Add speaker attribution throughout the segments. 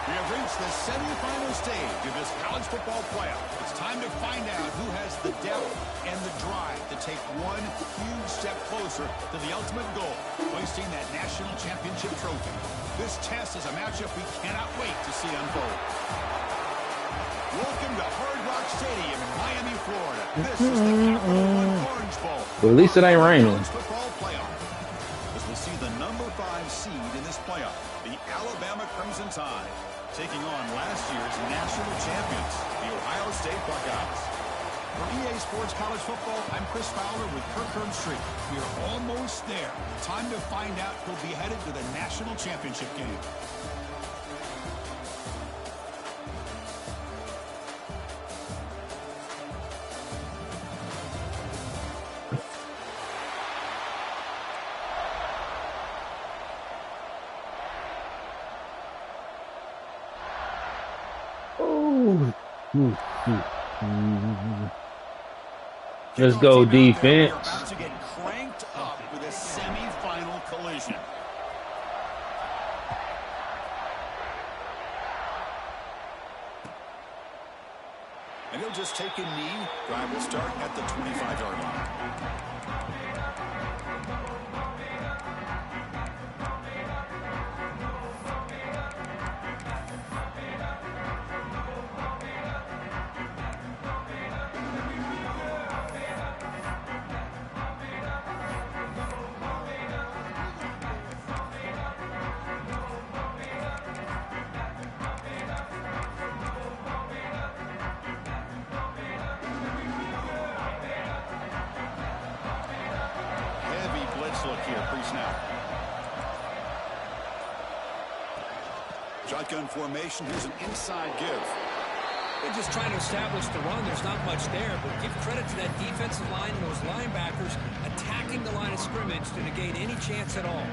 Speaker 1: We have reached the semifinal stage of this college football playoff. It's time to find out who has the depth and the drive to take one huge step closer to the ultimate goal, hoisting that national championship trophy. This test is a matchup we cannot wait to see unfold. Welcome to Hard Rock Stadium in Miami, Florida. This is the Capital One Orange Bowl.
Speaker 2: Well, at least it ain't raining.
Speaker 1: Football playoff. As we'll see the number 5 seed in this playoff, the Alabama Crimson Tide, taking on last year's national champions, the Ohio State Buckeyes. For EA Sports College Football, I'm Chris Fowler with Kirk Herbstreit. We are almost there. Time to find out who'll be headed to the national championship game.
Speaker 2: Let's go defense.
Speaker 1: About to get cranked up with a semi-final collision. And he'll just take a knee. Drive will start at the 25-yard line. Look here, pre-snap. Shotgun formation. Here's an inside give.
Speaker 3: They're just trying to establish the run. There's not much there, but give credit to that defensive line and those linebackers attacking the line of scrimmage to negate any chance at all.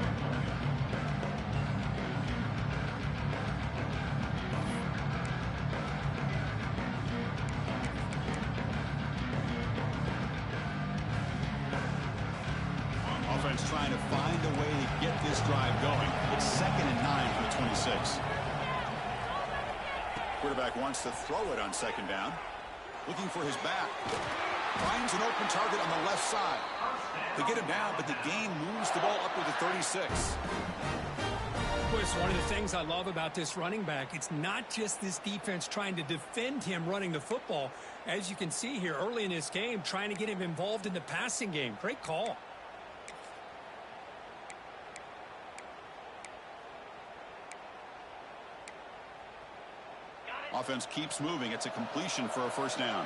Speaker 1: Offense trying to find a way to get this drive going. It's 2nd and 9 for the 26. Quarterback wants to throw it on 2nd down. Looking for his back. Finds an open target on the left side. They get him down, but the game moves the ball up to the 36.
Speaker 3: It's one of the things I love about this running back. It's not just this defense trying to defend him running the football. As you can see here early in this game, trying to get him involved in the passing game. Great call.
Speaker 1: Offense keeps moving. It's a completion for a first down.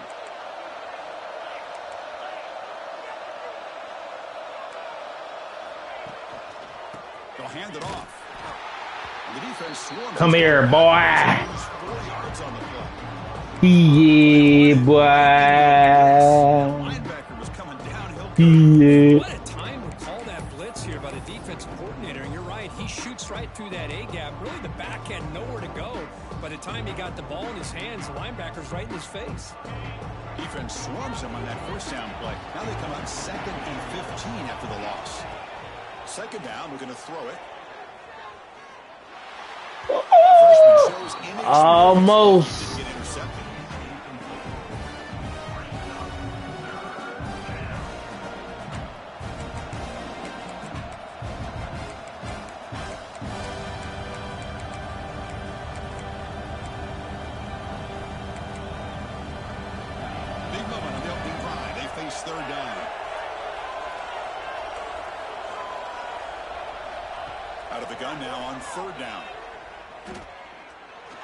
Speaker 1: They'll hand it off. The defense swarms.
Speaker 2: Come here, boy.
Speaker 1: 4 yards on the play.
Speaker 2: Yeah, boy.
Speaker 1: Linebacker was coming downhill.
Speaker 2: Yeah.
Speaker 3: What a time to call that blitz here by the defensive coordinator. And you're right, he shoots right through that A-gap. Really the back end, nowhere to go. By the time he got the ball in his hands, the linebacker's right in his face.
Speaker 1: Defense swarms him on that first down play. Now they come out 2nd and 15 after the loss. 2nd down, we're going to throw it.
Speaker 2: Almost.
Speaker 1: Out of the gun now on 3rd down.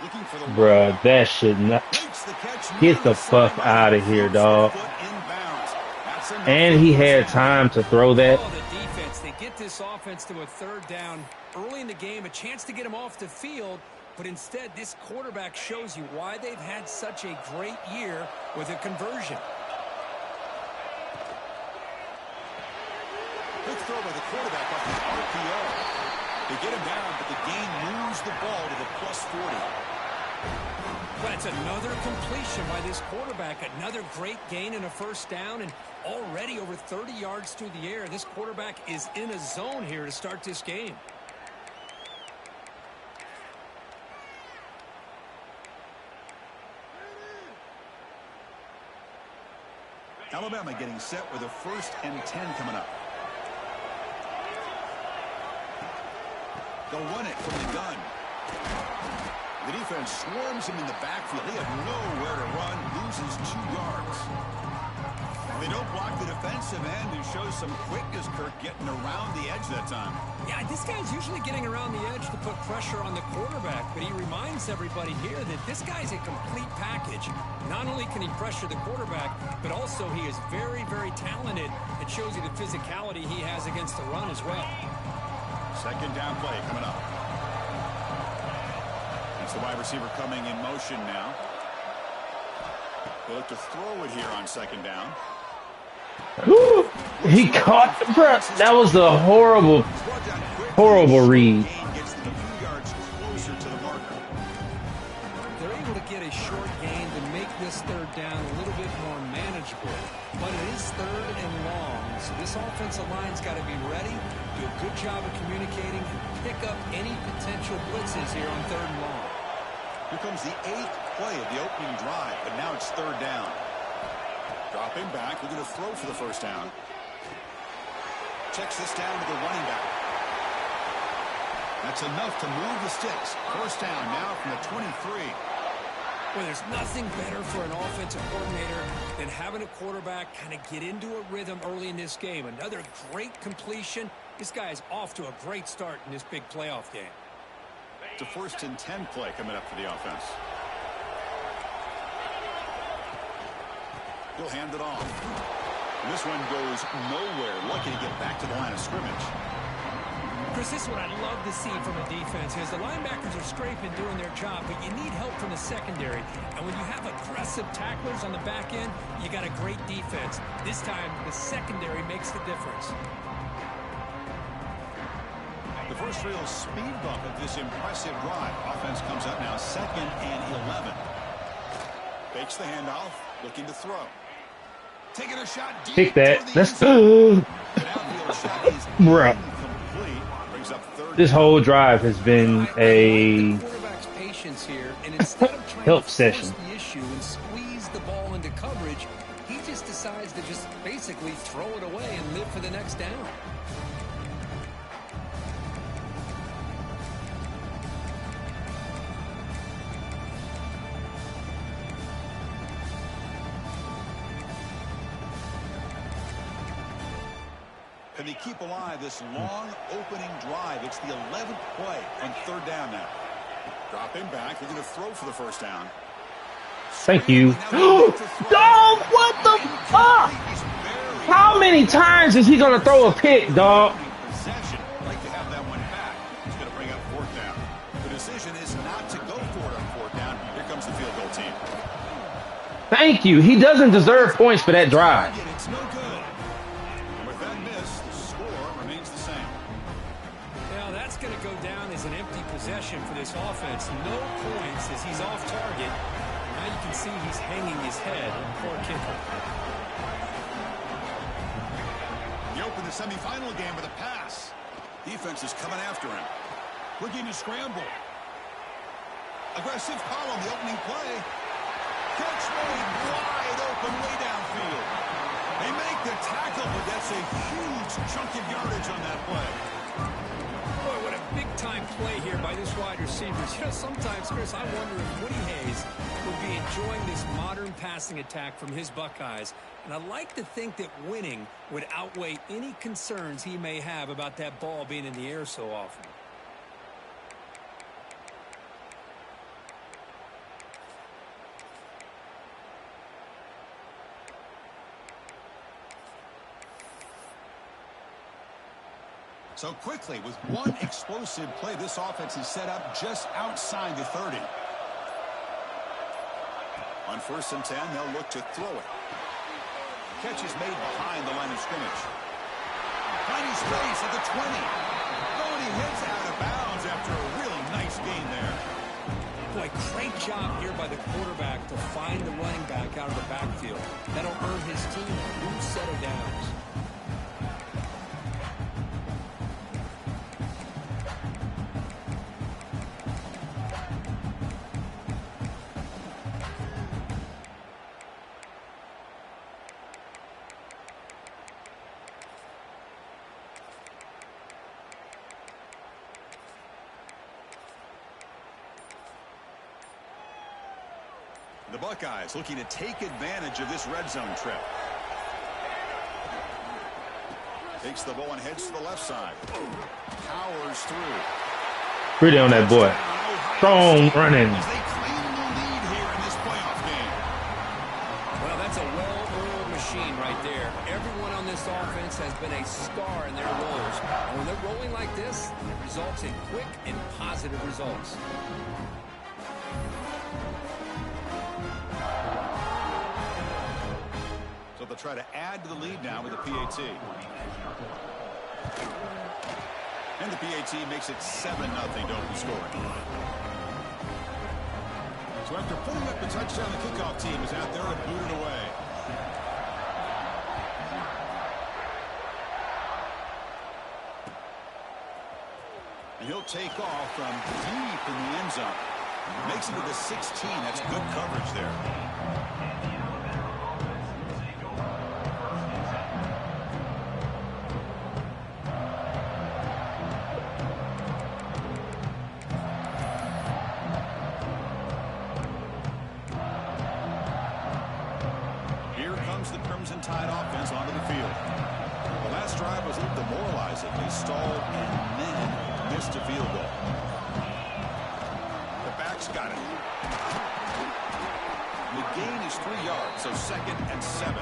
Speaker 1: Looking for the
Speaker 2: Bruh, that should not.
Speaker 1: makes the catch.
Speaker 2: Get the fuck out of here, dog. And he had time to throw that.
Speaker 3: Oh, the defense, they get this offense to a 3rd down early in the game, a chance to get him off the field, but instead this quarterback shows you why they've had such a great year with a conversion.
Speaker 1: Quick throw by the quarterback off the RPO. They get him down, but the gain moves the ball to the +40.
Speaker 3: That's another completion by this quarterback. Another great gain and a 1st down, and already over 30 yards through the air. This quarterback is in a zone here to start this game.
Speaker 1: Alabama getting set with a 1st and 10 coming up. They'll run it from the gun. The defense swarms him in the backfield. He had nowhere to run, loses 2 yards. They don't block the defensive end, who shows some quickness, Kirk, getting around the edge that time.
Speaker 3: Yeah, this guy's usually getting around the edge to put pressure on the quarterback, but he reminds everybody here that this guy's a complete package. Not only can he pressure the quarterback, but also he is very, very talented. It shows you the physicality he has against the run as well.
Speaker 1: 2nd down play coming up. It's the wide receiver coming in motion now. They look to throw it here on 2nd down.
Speaker 2: Whew, he caught, bruh. That was a horrible read.
Speaker 1: Gets them a few yards closer to the marker.
Speaker 3: They're able to get a short gain to make this 3rd down a little bit more manageable. But it is 3rd and long, so this offensive line's got to be ready, do a good job of communicating, and pick up any potential blitzes here on 3rd and long.
Speaker 1: Here comes the 8th play of the opening drive, but now it's 3rd down. Dropping back, we're going to throw for the 1st down. Checks this down to the running back. That's enough to move the sticks. 1st down now from the 23.
Speaker 3: Well, there's nothing better for an offensive coordinator than having a quarterback kind of get into a rhythm early in this game. Another great completion. This guy is off to a great start in this big playoff game.
Speaker 1: It's a 1st and 10 play coming up for the offense. He'll hand it off. And this one goes nowhere. Lucky to get back to the line of scrimmage.
Speaker 3: Chris, this is what I'd love to see from a defense is the linebackers are scraping, doing their job, but you need help from the secondary. And when you have aggressive tacklers on the back end, you got a great defense. This time, the secondary makes the difference.
Speaker 1: The first real speed bump of this impressive drive. Offense comes up now 2nd and 11. Fakes the handoff, looking to throw. Taking a shot deep.
Speaker 2: Take that. That's bruh. This whole drive has been a help session.
Speaker 3: The issue and squeeze the ball into coverage, he just decides to just basically throw it away and live for the next down.
Speaker 1: Can they keep alive this long opening drive? It's the 11th play on 3rd down now. Dropping back, they're going to throw for the 1st down.
Speaker 2: Thank you. Dog, what the fuck? How many times is he going to throw a pick, dog?
Speaker 1: Possession, like to have that one back. He's going to bring up 4th down. The decision is not to go for it on 4th down. Here comes the field goal team.
Speaker 2: Thank you. He doesn't deserve points for that drive.
Speaker 1: It's no good. And with that miss, the score remains the same.
Speaker 3: Now that's going to go down as an empty possession for this offense. No points as he's off target. Now you can see he's hanging his head. Poor kicker.
Speaker 1: He opened the semifinal game with a pass. Defense is coming after him. Looking to scramble. Aggressive call on the opening play. Catch made wide open way downfield. They make the tackle, but that's a huge chunk of yardage on that play.
Speaker 3: Boy, what a big-time play here by this wide receivers. You know, sometimes, Chris, I wonder if Woody Hayes would be enjoying this modern passing attack from his Buckeyes. And I like to think that winning would outweigh any concerns he may have about that ball being in the air so often.
Speaker 1: So quickly, with one explosive play, this offense is set up just outside the 30. On 1st and 10, they'll look to throw it. Catch is made behind the line of scrimmage. Finds space at the 20. Oh, and he heads out of bounds after a really nice gain there.
Speaker 3: Boy, great job here by the quarterback to find the running back out of the backfield. That'll earn his team a new set of downs.
Speaker 1: The Buckeyes looking to take advantage of this red zone trip. Takes the ball and heads to the left side. Powers through.
Speaker 2: Pretty on that boy. Strong running.
Speaker 1: As they claim the lead here in this playoff game.
Speaker 3: Well, that's a well-oiled machine right there. Everyone on this offense has been a star in their roles. And when they're rolling like this, it results in quick and positive results.
Speaker 1: So they'll try to add to the lead now with a PAT. And the PAT makes it 7-0 to open scoring. So after putting up the touchdown, the kickoff team is out there to boot it away. And he'll take off from deep in the end zone. Makes it to the 16. That's good coverage there. The Crimson Tide offense onto the field. The last drive was a little demoralizing. They stalled and then missed a field goal. The back's got it. The gain is 3 yards, so 2nd and 7.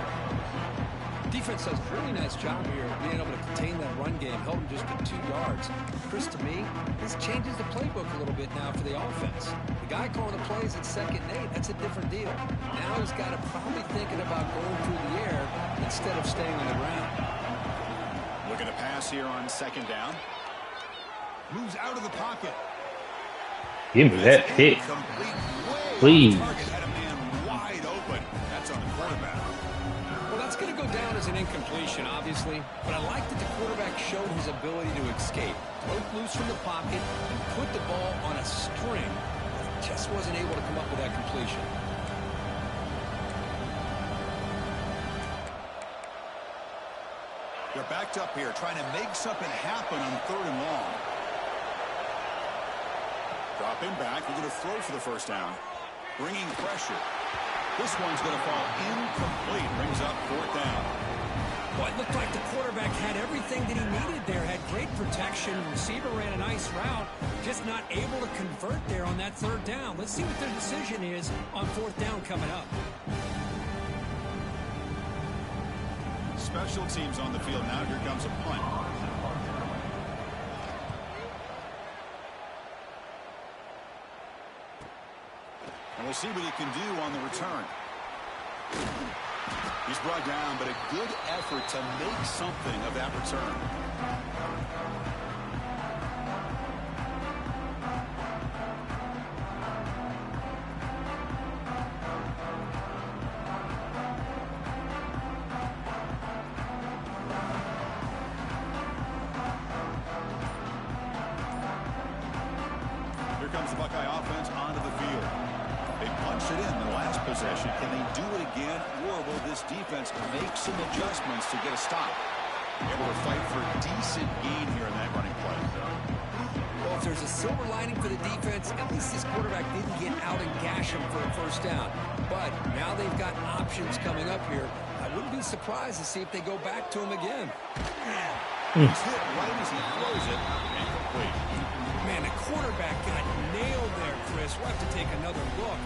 Speaker 3: Defense does a really nice job here of being able to contain that run game. Held him just to 2 yards. Chris, to me, this changes the playbook a little bit now for the offense. The guy calling the plays at 2nd and 8, that's a different deal. Now he's got to probably thinking about going through the air instead of staying on the ground.
Speaker 1: Looking to pass here on 2nd down. Moves out of the pocket.
Speaker 2: Give me that hit. Please.
Speaker 1: Target had a man wide open. That's on the quarterback.
Speaker 3: Well, that's going to go down as an incompletion, obviously, but I like that the quarterback showed his ability to escape, broke loose from the pocket, and put the ball on a string. Just wasn't able to come up with that completion.
Speaker 1: They're backed up here, trying to make something happen on 3rd and long. Drop him back. They're going to throw for the 1st down. Bringing pressure. This one's going to fall incomplete. Brings up 4th down.
Speaker 3: Well, it looked like the quarterback had everything that he needed there. Had great protection. Receiver ran a nice route. Just not able to convert there on that 3rd down. Let's see what their decision is on 4th down coming up.
Speaker 1: Special teams on the field now. Here comes a punt. And we'll see what he can do on the return. He's brought down, but a good effort to make something of that return. Here comes the Buckeye offense onto the field. They punched it in the last possession. Can they do it again, or will this defense make some adjustments to get a stop? Able to fight for a decent gain here in that running play.
Speaker 3: Well, if there's a silver lining for the defense, at least this quarterback didn't get out and gash him for a 1st down. But now they've got options coming up here. I wouldn't be surprised to see if they go back to him again.
Speaker 1: He's hit right as he throws it. Incomplete.
Speaker 3: Man, the quarterback got nailed there, Chris. We'll have to take another look.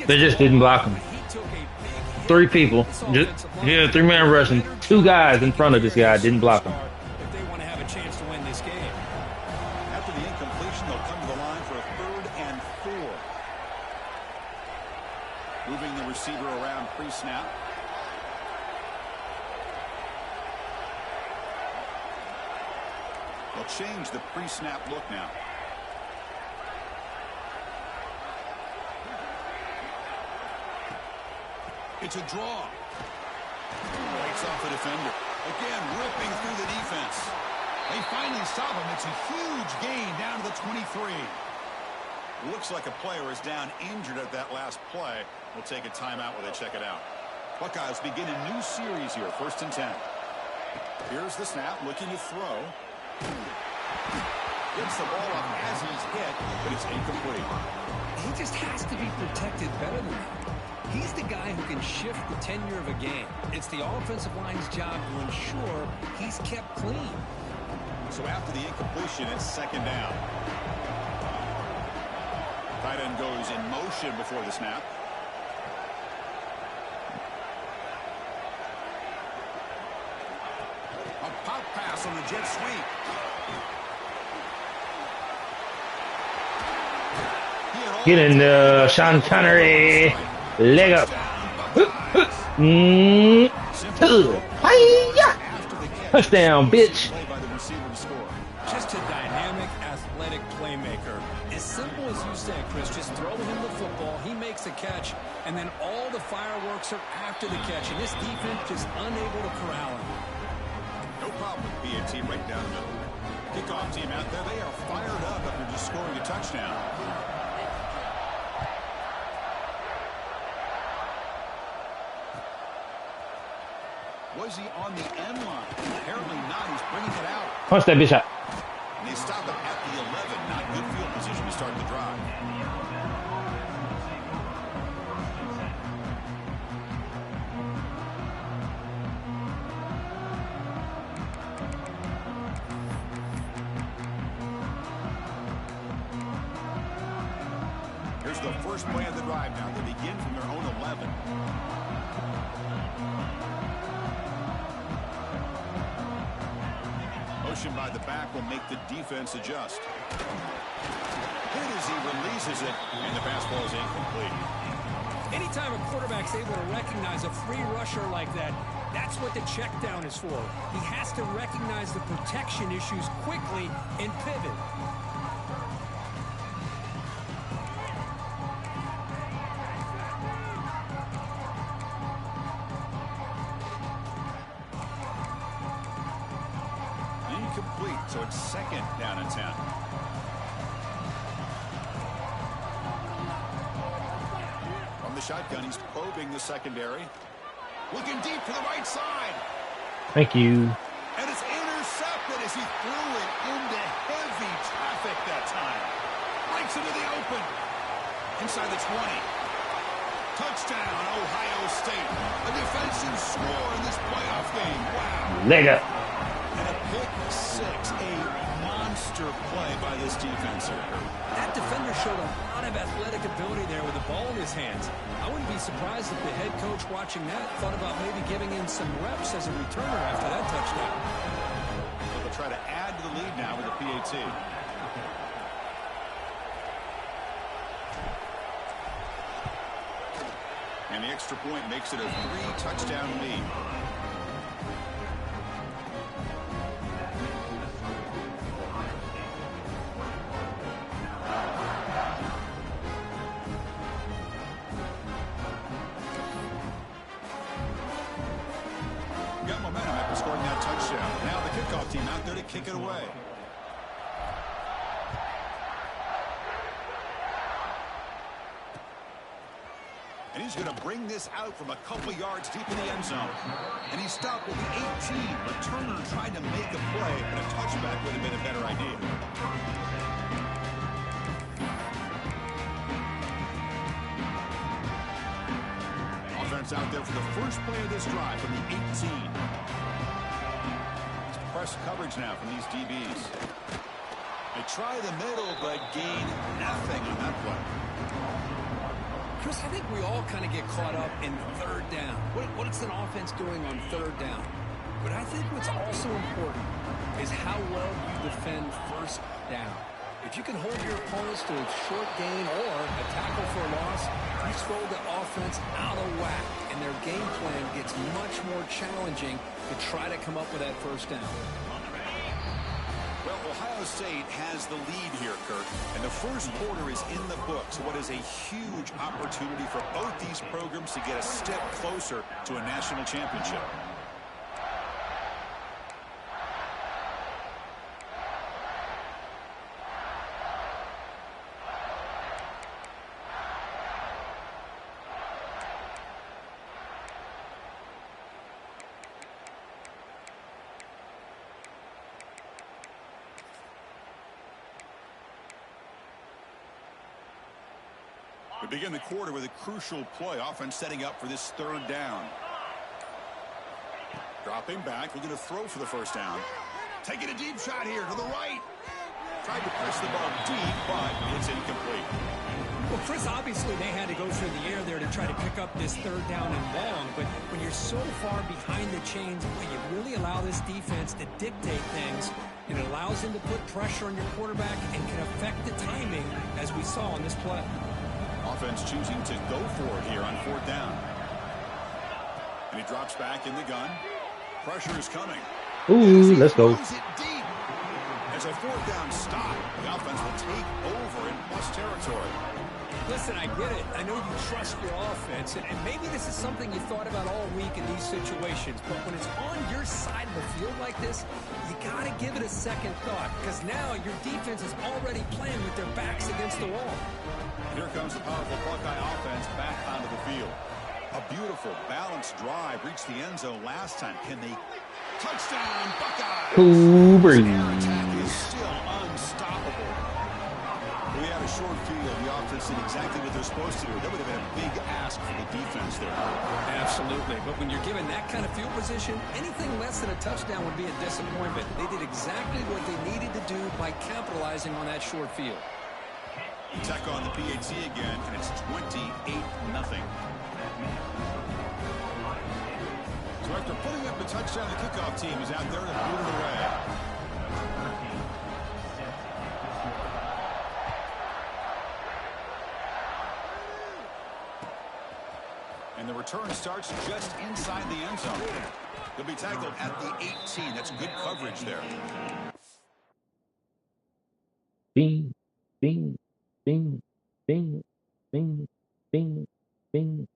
Speaker 2: They just didn't block him. 3 people. Yeah, 3-man rushing. 2 guys in front of this guy didn't block him.
Speaker 3: If they want to have a chance to win this game.
Speaker 1: snap. They'll change the pre-snap look now. It's a draw. Breaks off the defender. Again, ripping through the defense. They finally stop him. It's a huge gain down to the 23. Looks like a player is down injured at that last play. We'll take a timeout while they check it out. Buckeyes begin a new series here, 1st and 10. Here's the snap, looking to throw. Gets the ball up as he's hit, but it's incomplete.
Speaker 3: He just has to be protected better than that. He's the guy who can shift the tenure of a game. It's the offensive line's job to ensure he's kept clean.
Speaker 1: So after the incompletion, it's 2nd down. Tight end goes in motion before the snap. A pop pass on the jet sweep.
Speaker 2: Get in there, Sean Connery. Leg up. Touchdown, bitch.
Speaker 3: Just a dynamic, athletic playmaker. As simple as you say, Chris, just throw him the football, he makes a catch, and then all the fireworks are after the catch, and this defense just unable to corral him.
Speaker 1: No problem with PAT right down the middle. Kickoff team out there, they are fired up after just scoring a touchdown. Was he on the end line? Apparently not. He's bringing it out.
Speaker 2: Punch that bitch out.
Speaker 1: They stop him at the 11. Not good field position to start the drive. Here's the first play of the drive now. They begin from their own 11. Motion by the back will make the defense adjust. Hit as he releases it, and the pass ball is incomplete.
Speaker 3: Anytime a quarterback's able to recognize a free rusher like that, that's what the check down is for. He has to recognize the protection issues quickly and pivot.
Speaker 1: Incomplete, so it's 2nd down and 10. From the shotgun, he's probing the secondary. Looking deep to the right side.
Speaker 2: Thank you.
Speaker 1: And it's intercepted as he threw it into heavy traffic that time. Breaks into the open. Inside the 20. Touchdown, Ohio State. A defensive score in this playoff game. Wow.
Speaker 2: Leg up.
Speaker 1: And a pick 6, a monster play by this defense here.
Speaker 3: That defender showed a lot of athletic ability there with the ball in his hands. I wouldn't be surprised if the head coach watching that thought about maybe giving him some reps as a returner after that touchdown.
Speaker 1: So they'll try to add to the lead now with the PAT. And the extra point makes it a 3-touchdown lead. Got momentum after scoring that touchdown. Now the kickoff team out there to kick it away. And he's going to bring this out from a couple yards deep in the end zone. And he's stopped with the 18. Returner trying to make a play, and a touchback would have been a better idea. Offense out there for the first play of this drive from the 18. It's press coverage now from these DBs. They try the middle, but gain nothing on that play.
Speaker 3: Chris, I think we all kind of get caught up in 3rd down. What is an offense doing on 3rd down? But I think what's also important is how well you defend 1st down. If you can hold your opponents to a short gain or a tackle for a loss, you throw the offense out of whack, and their game plan gets much more challenging to try to come up with that first down.
Speaker 1: Well, Ohio State has the lead here, Kirk, and the first quarter is in the books. What is a huge opportunity for both these programs to get a step closer to a national championship. We begin the quarter with a crucial play. Offense setting up for this third down. Dropping back, looking to throw for the first down. Taking a deep shot here to the right. Tried to press the ball deep, but it's incomplete.
Speaker 3: Well, Chris, obviously they had to go through the air there to try to pick up this third down and long, but when you're so far behind the chains, you really allow this defense to dictate things, and it allows them to put pressure on your quarterback and can affect the timing, as we saw on this play.
Speaker 1: Offense choosing to go for it here on fourth down. And he drops back in the gun. Pressure is coming.
Speaker 2: Ooh, let's go.
Speaker 1: As a fourth down stop, the offense will take over in plus territory.
Speaker 3: Listen, I get it. I know you trust your offense, and maybe this is something you thought about all week in these situations, but when it's on your side of the field like this, you got to give it a second thought, because now your defense is already playing with their backs against the wall.
Speaker 1: Here comes the powerful Buckeye offense back onto the field. A beautiful, balanced drive reached the end zone last time. Can they? Touchdown, Buckeyes!
Speaker 2: Cool breeze.
Speaker 1: Their attack is still unstoppable. We had a short field. The offense did exactly what they're supposed to do. That would have been a big ask for the defense there.
Speaker 3: Absolutely. But when you're given that kind of field position, anything less than a touchdown would be a disappointment. They did exactly what they needed to do by capitalizing on that short field.
Speaker 1: Tech on the PAT again, and it's 28-0. So after putting up a touchdown, the kickoff team is out there to boot it away. And the return starts just inside the end zone. He'll be tackled at the 18. That's good coverage there.
Speaker 2: Bing, bing, bing, bing, bing, bing, bing.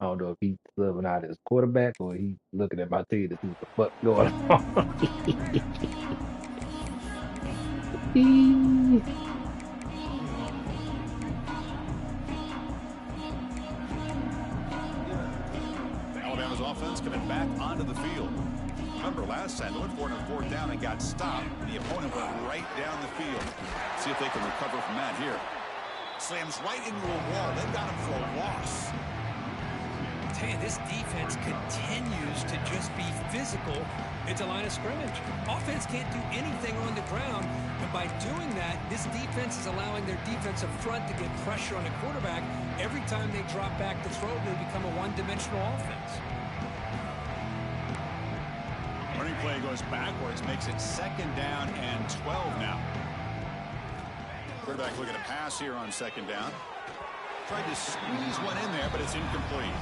Speaker 2: I don't know if he's subbing out his quarterback or he's looking at my team to see what the fuck going on.
Speaker 1: Alabama's offense coming back onto the field. Remember last time they went for it on fourth down and got stopped. The opponent went right down the field. See if they can recover from that here. Slams right into a wall. They got him for a loss.
Speaker 3: Hey, this defense continues to just be physical at the line of scrimmage. Offense can't do anything on the ground, but by doing that, this defense is allowing their defensive front to get pressure on the quarterback. Every time they drop back to throw, they become a one-dimensional offense.
Speaker 1: Running play goes backwards, makes it second down and 12 now. Quarterback looking to pass here on second down. Tried to squeeze one in there, but it's incomplete.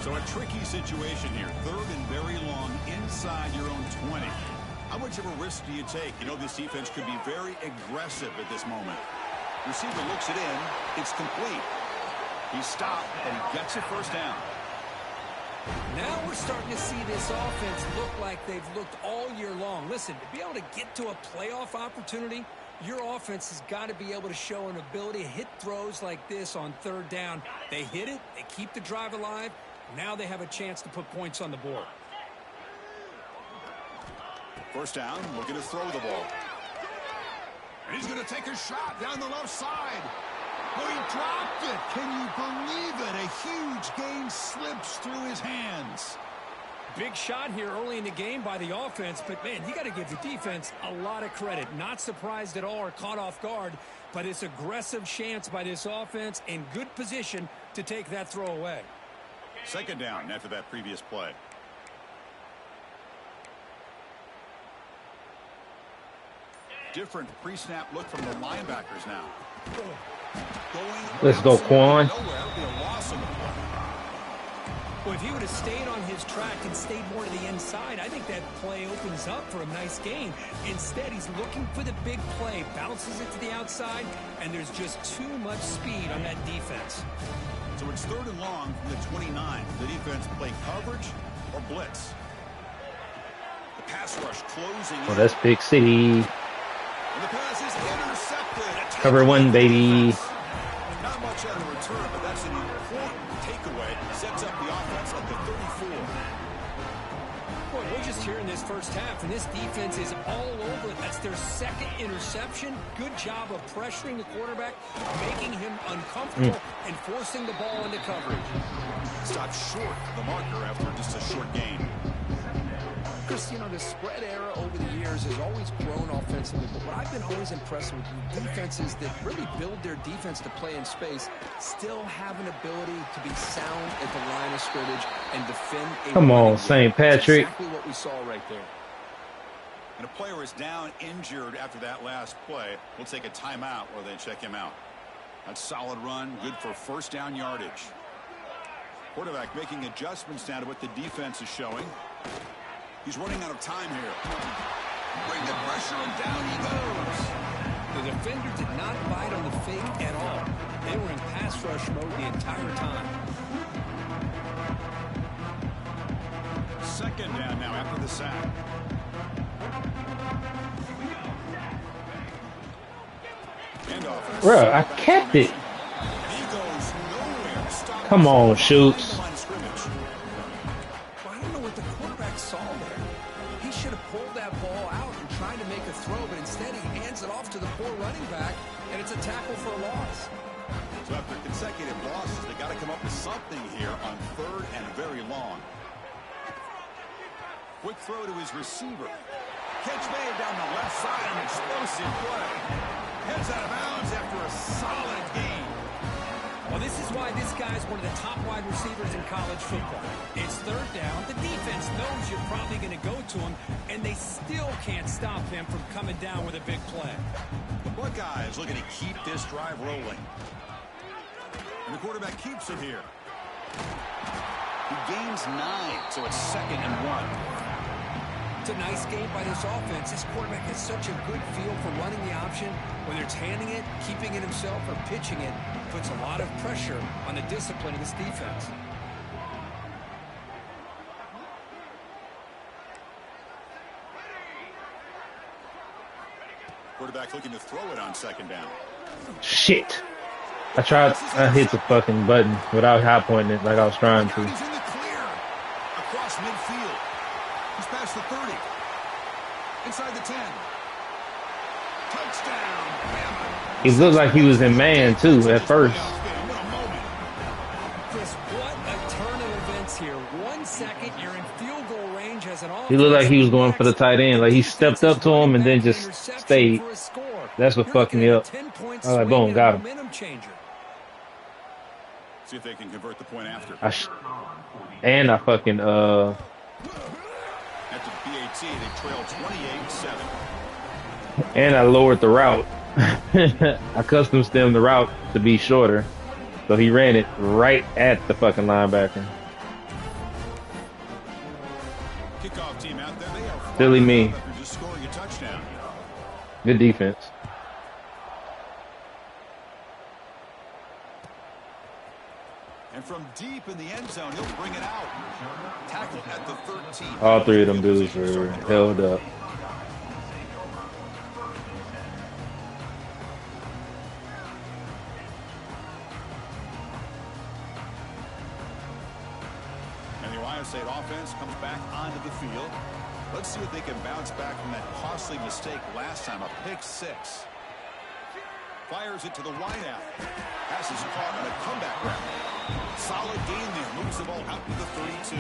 Speaker 1: So a tricky situation here. Third and very long inside your own 20. How much of a risk do you take? You know, this defense could be very aggressive at this moment. Receiver looks it in. It's complete. He's stopped, and he gets a first down.
Speaker 3: Now we're starting to see this offense look like they've looked all year long. Listen, to be able to get to a playoff opportunity, your offense has got to be able to show an ability to hit throws like this on third down. They hit it. They keep the drive alive. Now they have a chance to put points on the board.
Speaker 1: First down, looking to throw the ball. And he's going to take a shot down the left side. Oh, he dropped it. Can you believe it? A huge gain slips through his hands.
Speaker 3: Big shot here early in the game by the offense, but, man, you got to give the defense a lot of credit. Not surprised at all or caught off guard, but it's aggressive chance by this offense in good position to take that throw away.
Speaker 1: Second down after that previous play. Different pre-snap look from the linebackers now.
Speaker 2: Let's go, Quan.
Speaker 3: Well, if he would have stayed on his track and stayed more to the inside, I think that play opens up for a nice gain. Instead, he's looking for the big play, bounces it to the outside, and there's just too much speed on that defense.
Speaker 1: So it's 3rd and long from the 29. The defense play coverage or blitz. The pass rush closing.
Speaker 2: Oh, that's Big City.
Speaker 1: And the pass is intercepted.
Speaker 2: Cover 1, baby.
Speaker 1: Not much on the return, but that's an important takeaway. Sets up the offense at the 34.
Speaker 3: Boy, we're just here in this first half, and this defense is all over it. That's their second interception. Good job of pressuring the quarterback, making him uncomfortable, and forcing the ball into coverage.
Speaker 1: Stopped short of the marker after just a short gain.
Speaker 4: Chris, you know, the spread era over the years has always grown offensively, but what I've been always impressed with defenses that really build their defense to play in space still have an ability to be sound at the line of scrimmage and defend.
Speaker 2: Come on, St. Patrick.
Speaker 4: That's exactly what we saw right there.
Speaker 1: And a player is down injured after that last play. We'll take a timeout or then check him out. That's a solid run, good for first down yardage. Quarterback making adjustments now to what the defense is showing. He's running out of time here. Bring the pressure and down he goes.
Speaker 3: The defender did not bite on the fake at all. They were in pass rush mode the entire time.
Speaker 1: Second down now after the sack.
Speaker 2: Bro, I kept it. Come on, Shoots.
Speaker 4: Well, I don't know what the quarterback saw there. He should have pulled that ball out and tried to make a throw, but instead he hands it off to the poor running back, and it's a tackle for a loss.
Speaker 1: So after consecutive losses, they got to come up with something here on 3rd and very long. Quick throw to his receiver. Catch made down the left side, an explosive play. Heads out of bounds after a solid game.
Speaker 3: Well, this is why this guy's one of the top wide receivers in college football. It's 3rd down. The defense knows you're probably going to go to him, and they still can't stop him from coming down with a big play.
Speaker 1: The Buckeyes looking to keep this drive rolling. And the quarterback keeps it here. He gains 9, so it's 2nd and 1.
Speaker 3: It's a nice game by this offense. This quarterback has such a good feel for running the option. Whether it's handing it, keeping it himself, or pitching it, puts a lot of pressure on the discipline of this defense.
Speaker 1: Quarterback looking to throw it on 2nd down.
Speaker 2: Shit. I hit the fucking button without high pointing it like I was trying to.
Speaker 1: He's in the clear. Across midfield. He's past the 30. Inside the 10. Touchdown.
Speaker 2: He looked like he was in man too at first.
Speaker 3: Chris, what a turn of events here. 1 second, you're in field goal range as an offense.
Speaker 2: He looked like he was going for the tight end. Like he stepped up to him and then just stayed. That's what fucked me up. I was like, boom, got him.
Speaker 1: See if they can convert the point after.
Speaker 2: I fucking
Speaker 1: At the BAT, they trail 28-7.
Speaker 2: and I lowered the route. I custom stemmed the route to be shorter. So he ran it right at the fucking linebacker.
Speaker 1: Kickoff team out there. They are
Speaker 2: Silly me.
Speaker 1: just scoring a touchdown.
Speaker 2: Good defense.
Speaker 1: And from deep in the end zone, he'll bring it out. Tackle at the 13.
Speaker 2: All 3 of them dudes were held up.
Speaker 1: And the Ohio State offense comes back onto the field. Let's see if they can bounce back from that costly mistake last time, a pick 6. Fires it to the wideout. Pass is caught on a comeback route. Solid gain there. Moves the ball out to the 32.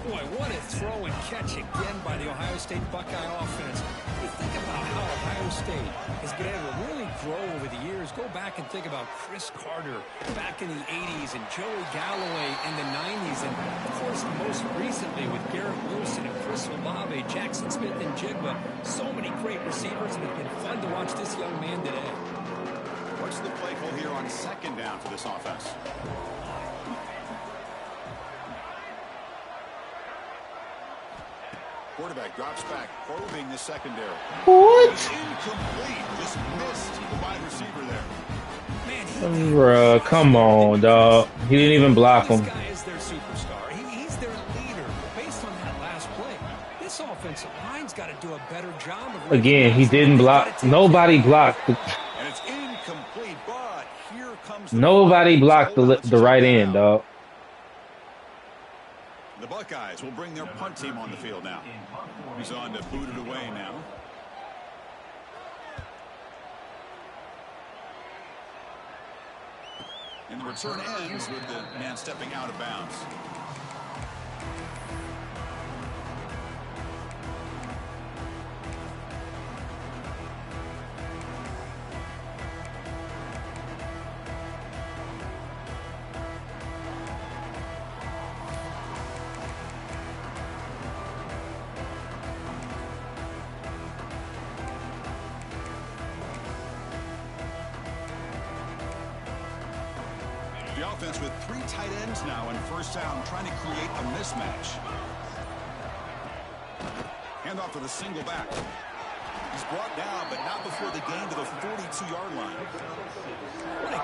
Speaker 3: Boy, what a throw and catch again by the Ohio State Buckeye offense. You think about how Ohio State has been able to really grow over the years. Go back and think about Chris Carter back in the 80s and Joey Galloway in the 90s. And, of course, most recently with Garrett Wilson and Chris Olave, Jackson Smith and Jigba. So many great receivers, and it's been fun to watch this young man today.
Speaker 1: What's the play call here on second down for this offense? Quarterback drops back, probing the secondary.
Speaker 2: What?
Speaker 1: Incomplete. Just missed the wide receiver there.
Speaker 3: Man,
Speaker 2: Bruh, come on, dog. He didn't even block him.
Speaker 3: This guy is their superstar. He's their leader. Based on that last play, this offensive line's got to do a better job of...
Speaker 2: Again, he didn't block. Nobody blocked.
Speaker 1: And it's incomplete, but here comes...
Speaker 2: Nobody blocked the right end, dog.
Speaker 1: The Buckeyes will bring their punt team on the field now. He's on to boot it away now. And the return ends with the man stepping out of bounds. The offense with 3 tight ends now in first down, trying to create a mismatch. Handoff to the single back. He's brought down, but not before the gain to the 42-yard line.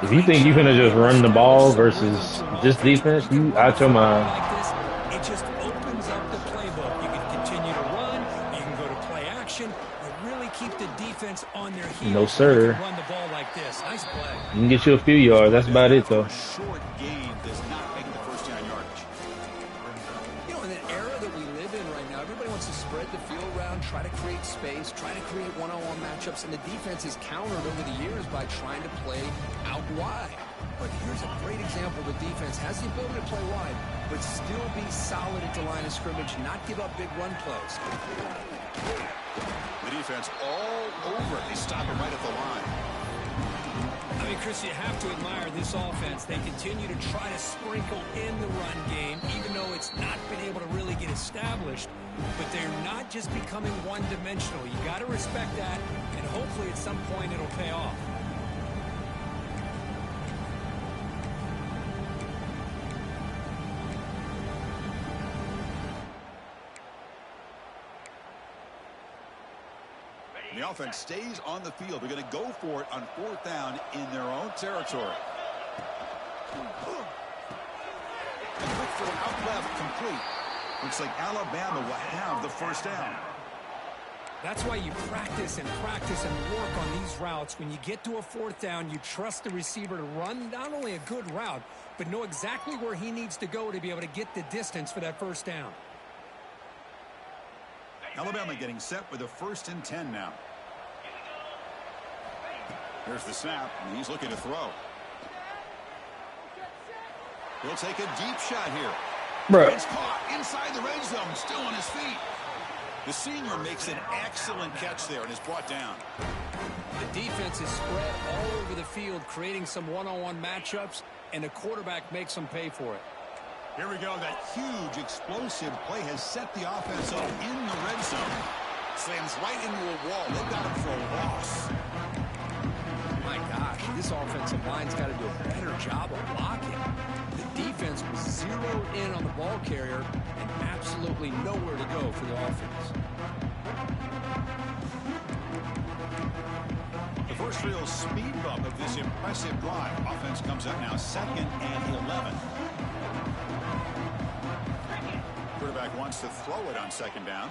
Speaker 2: If you think you're gonna just run the ball versus this defense, you out your mind.
Speaker 3: Like this, it just opens up the playbook. You can continue to run. You can go to play action. You really keep the defense on their heels.
Speaker 2: No, sir.
Speaker 3: You can run the ball like this. Nice play.
Speaker 2: You can get you a few yards. That's about it, though.
Speaker 1: A short gain does not make the first down yardage.
Speaker 4: You know, in the era that we live in right now, everybody wants to spread the field around, try to create space, try to create one-on-one matchups, and the defense is countered over the years by trying to play out wide. But here's a great example. The defense has the ability to play wide, but still be solid at the line of scrimmage, not give up big run plays.
Speaker 1: The defense all over it. They stop it right at the line.
Speaker 3: I mean, Chris, you have to admire this offense. They continue to try to sprinkle in the run game, even though it's not been able to really get established. But they're not just becoming one-dimensional. You got to respect that, and hopefully at some point it'll pay off.
Speaker 1: The offense stays on the field. They're going to go for it on fourth down in their own territory. A quick throw out left, complete. Looks like Alabama will have the first down.
Speaker 3: That's why you practice and work on these routes. When you get to a fourth down, you trust the receiver to run not only a good route, but know exactly where he needs to go to be able to get the distance for that first down.
Speaker 1: Alabama getting set with a 1st and 10 now. There's the snap, and he's looking to throw. He'll take a deep shot here.
Speaker 2: Bro.
Speaker 1: It's caught inside the red zone, still on his feet. The senior makes an excellent catch there and is brought down.
Speaker 3: The defense is spread all over the field, creating some one-on-one matchups, and the quarterback makes them pay for it.
Speaker 1: Here we go. That huge, explosive play has set the offense up in the red zone. Slams right into a wall. They've got him for a loss.
Speaker 4: My gosh, this offensive line's got to do a better job of blocking. The defense was zeroed in on the ball carrier and absolutely nowhere to go for the offense.
Speaker 1: The first real speed bump of this impressive drive. Offense comes up now 2nd and 11. Quarterback wants to throw it on 2nd down.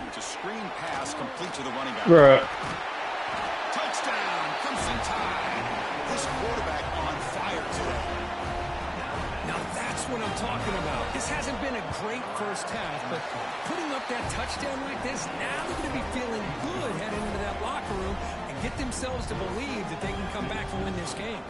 Speaker 1: It's a screen pass complete to the running back.
Speaker 2: Bruh.
Speaker 1: Touchdown, Crimson Tide. This quarterback on fire today.
Speaker 3: Now that's what I'm talking about. This hasn't been a great first half, but putting up that touchdown like this, now they're going to be feeling good heading into that locker room and get themselves to believe that they can come back and win this game.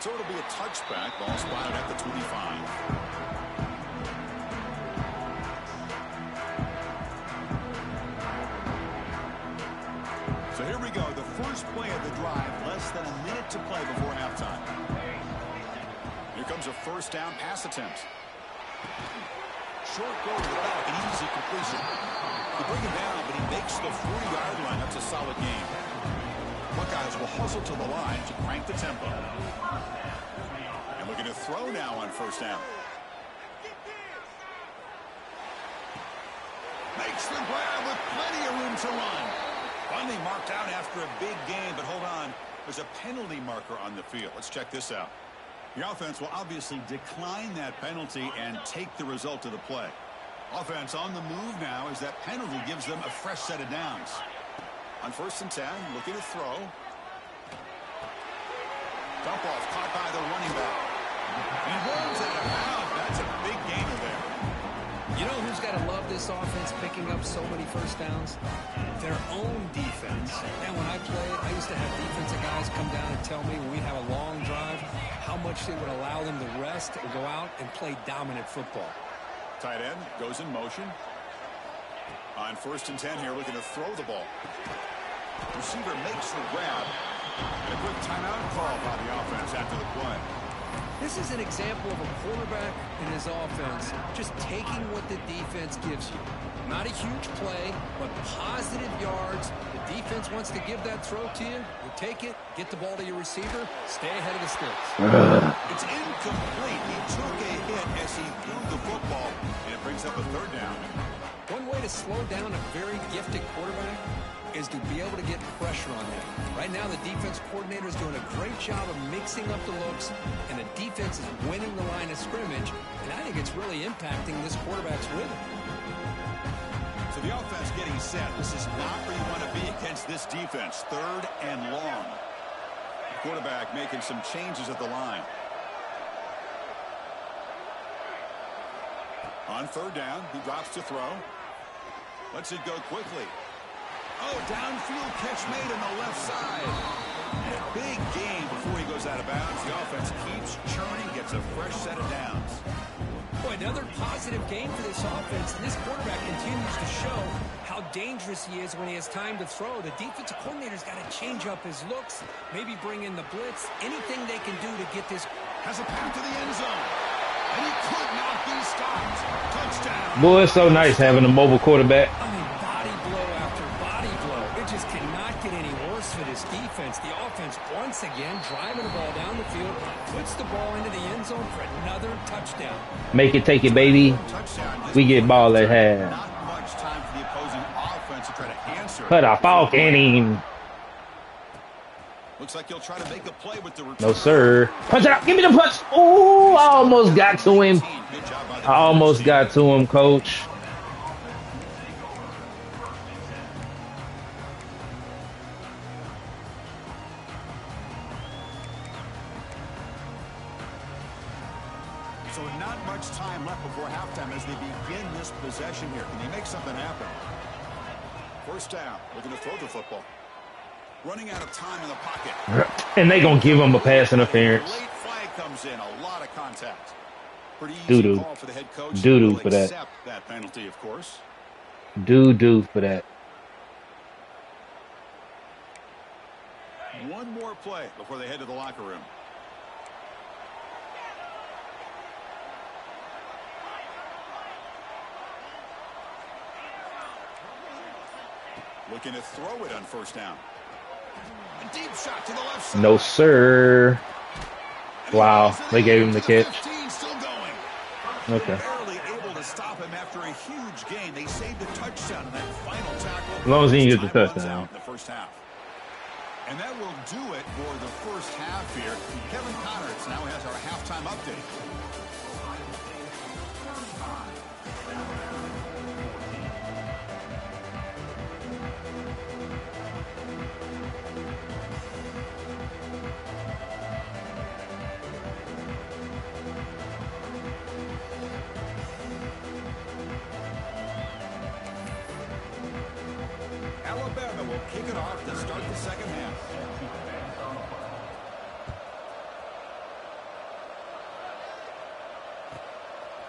Speaker 1: So it'll be a touchback. Ball spotted at the 25. So here we go. The first play of the drive. Less than a minute to play before halftime. Here comes a first down pass attempt. Short goal to the back. An easy completion. They bring him down, but he makes the 40-yard line. That's a solid game. Buckeyes will hustle to the line to crank the tempo. And looking to throw now on first down. Makes the grab with plenty of room to run. Finally marked out after a big game, but hold on. There's a penalty marker on the field. Let's check this out. The offense will obviously decline that penalty and take the result of the play. Offense on the move now as that penalty gives them a fresh set of downs. On first and 10, looking to throw. Dump off caught by the running back. He runs out of bounds. That's a big gainer there.
Speaker 4: You know who's got to love this offense picking up so many first downs? Their own defense. And when I played, I used to have defensive guys come down and tell me when we have a long drive how much they would allow them to rest or go out and play dominant football.
Speaker 1: Tight end goes in motion. On first and 10 here, looking to throw the ball. Receiver makes the grab. And a quick timeout call by the offense after the play.
Speaker 4: This is an example of a quarterback and his offense just taking what the defense gives you. Not a huge play, but positive yards. The defense wants to give that throw to you. You take it, get the ball to your receiver, stay ahead of the sticks.
Speaker 1: It's incomplete. He took a hit as he threw the football, and it brings up a third down.
Speaker 4: One way to slow down a very gifted quarterback is to be able to get pressure on them. Right now, the defense coordinator is doing a great job of mixing up the looks, and the defense is winning the line of scrimmage, and I think it's really impacting this quarterback's rhythm.
Speaker 1: So the offense getting set. This is not where you want to be against this defense. Third and long. Quarterback making some changes at the line. On third down, he drops to throw. Lets it go quickly. Oh, downfield catch made on the left side. And a big gain before he goes out of bounds. The offense keeps churning, gets a fresh set of downs.
Speaker 3: Boy, another positive game for this offense, and this quarterback continues to show how dangerous he is when he has time to throw. The defensive coordinator's got to change up his looks, maybe bring in the blitz, anything they can do to get this.
Speaker 1: Has a path to the end zone. And he could not be stopped. Touchdown.
Speaker 2: Boy, it's so nice having a mobile quarterback.
Speaker 3: I mean, body blow after body blow. It just cannot get any worse for this defense. The offense, once again, driving the ball down the field, puts the ball into the end zone for another touchdown.
Speaker 2: Make it, take it, baby. We get ball at half.
Speaker 1: Not much time for the opposing offense to try to answer.
Speaker 2: Put a fork in him.
Speaker 1: Looks like he'll try to make a play with the return.
Speaker 2: No, sir. Punch it out. Give me the punch. Ooh, I almost got to him. I almost got to him, coach.
Speaker 1: So not much time left before halftime as they begin this possession here. Can he make something happen? First down. Looking to throw the football. Running out of time in the pocket.
Speaker 2: And they gonna give him a pass interference.
Speaker 1: Late flag comes in. A lot of contact. Pretty easy
Speaker 2: Doo-doo.
Speaker 1: call for the head coach.
Speaker 2: Doo-doo
Speaker 1: He'll
Speaker 2: for that.
Speaker 1: accept that penalty, of course.
Speaker 2: Doo-doo for that.
Speaker 1: One more play before they head to the locker room. Looking to throw it on first down. A deep shot to the left side.
Speaker 2: No, sir. Wow, they gave him the catch.
Speaker 1: 15 still going.
Speaker 2: Okay.
Speaker 1: Barely able to stop him after a huge gain. They saved a touchdown in that final tackle.
Speaker 2: As long as he gets the
Speaker 1: Time runs
Speaker 2: touchdown.
Speaker 1: out in the first half. And that will do it for the first half here. Kevin Connors now has our halftime update. will kick it off to start the second half.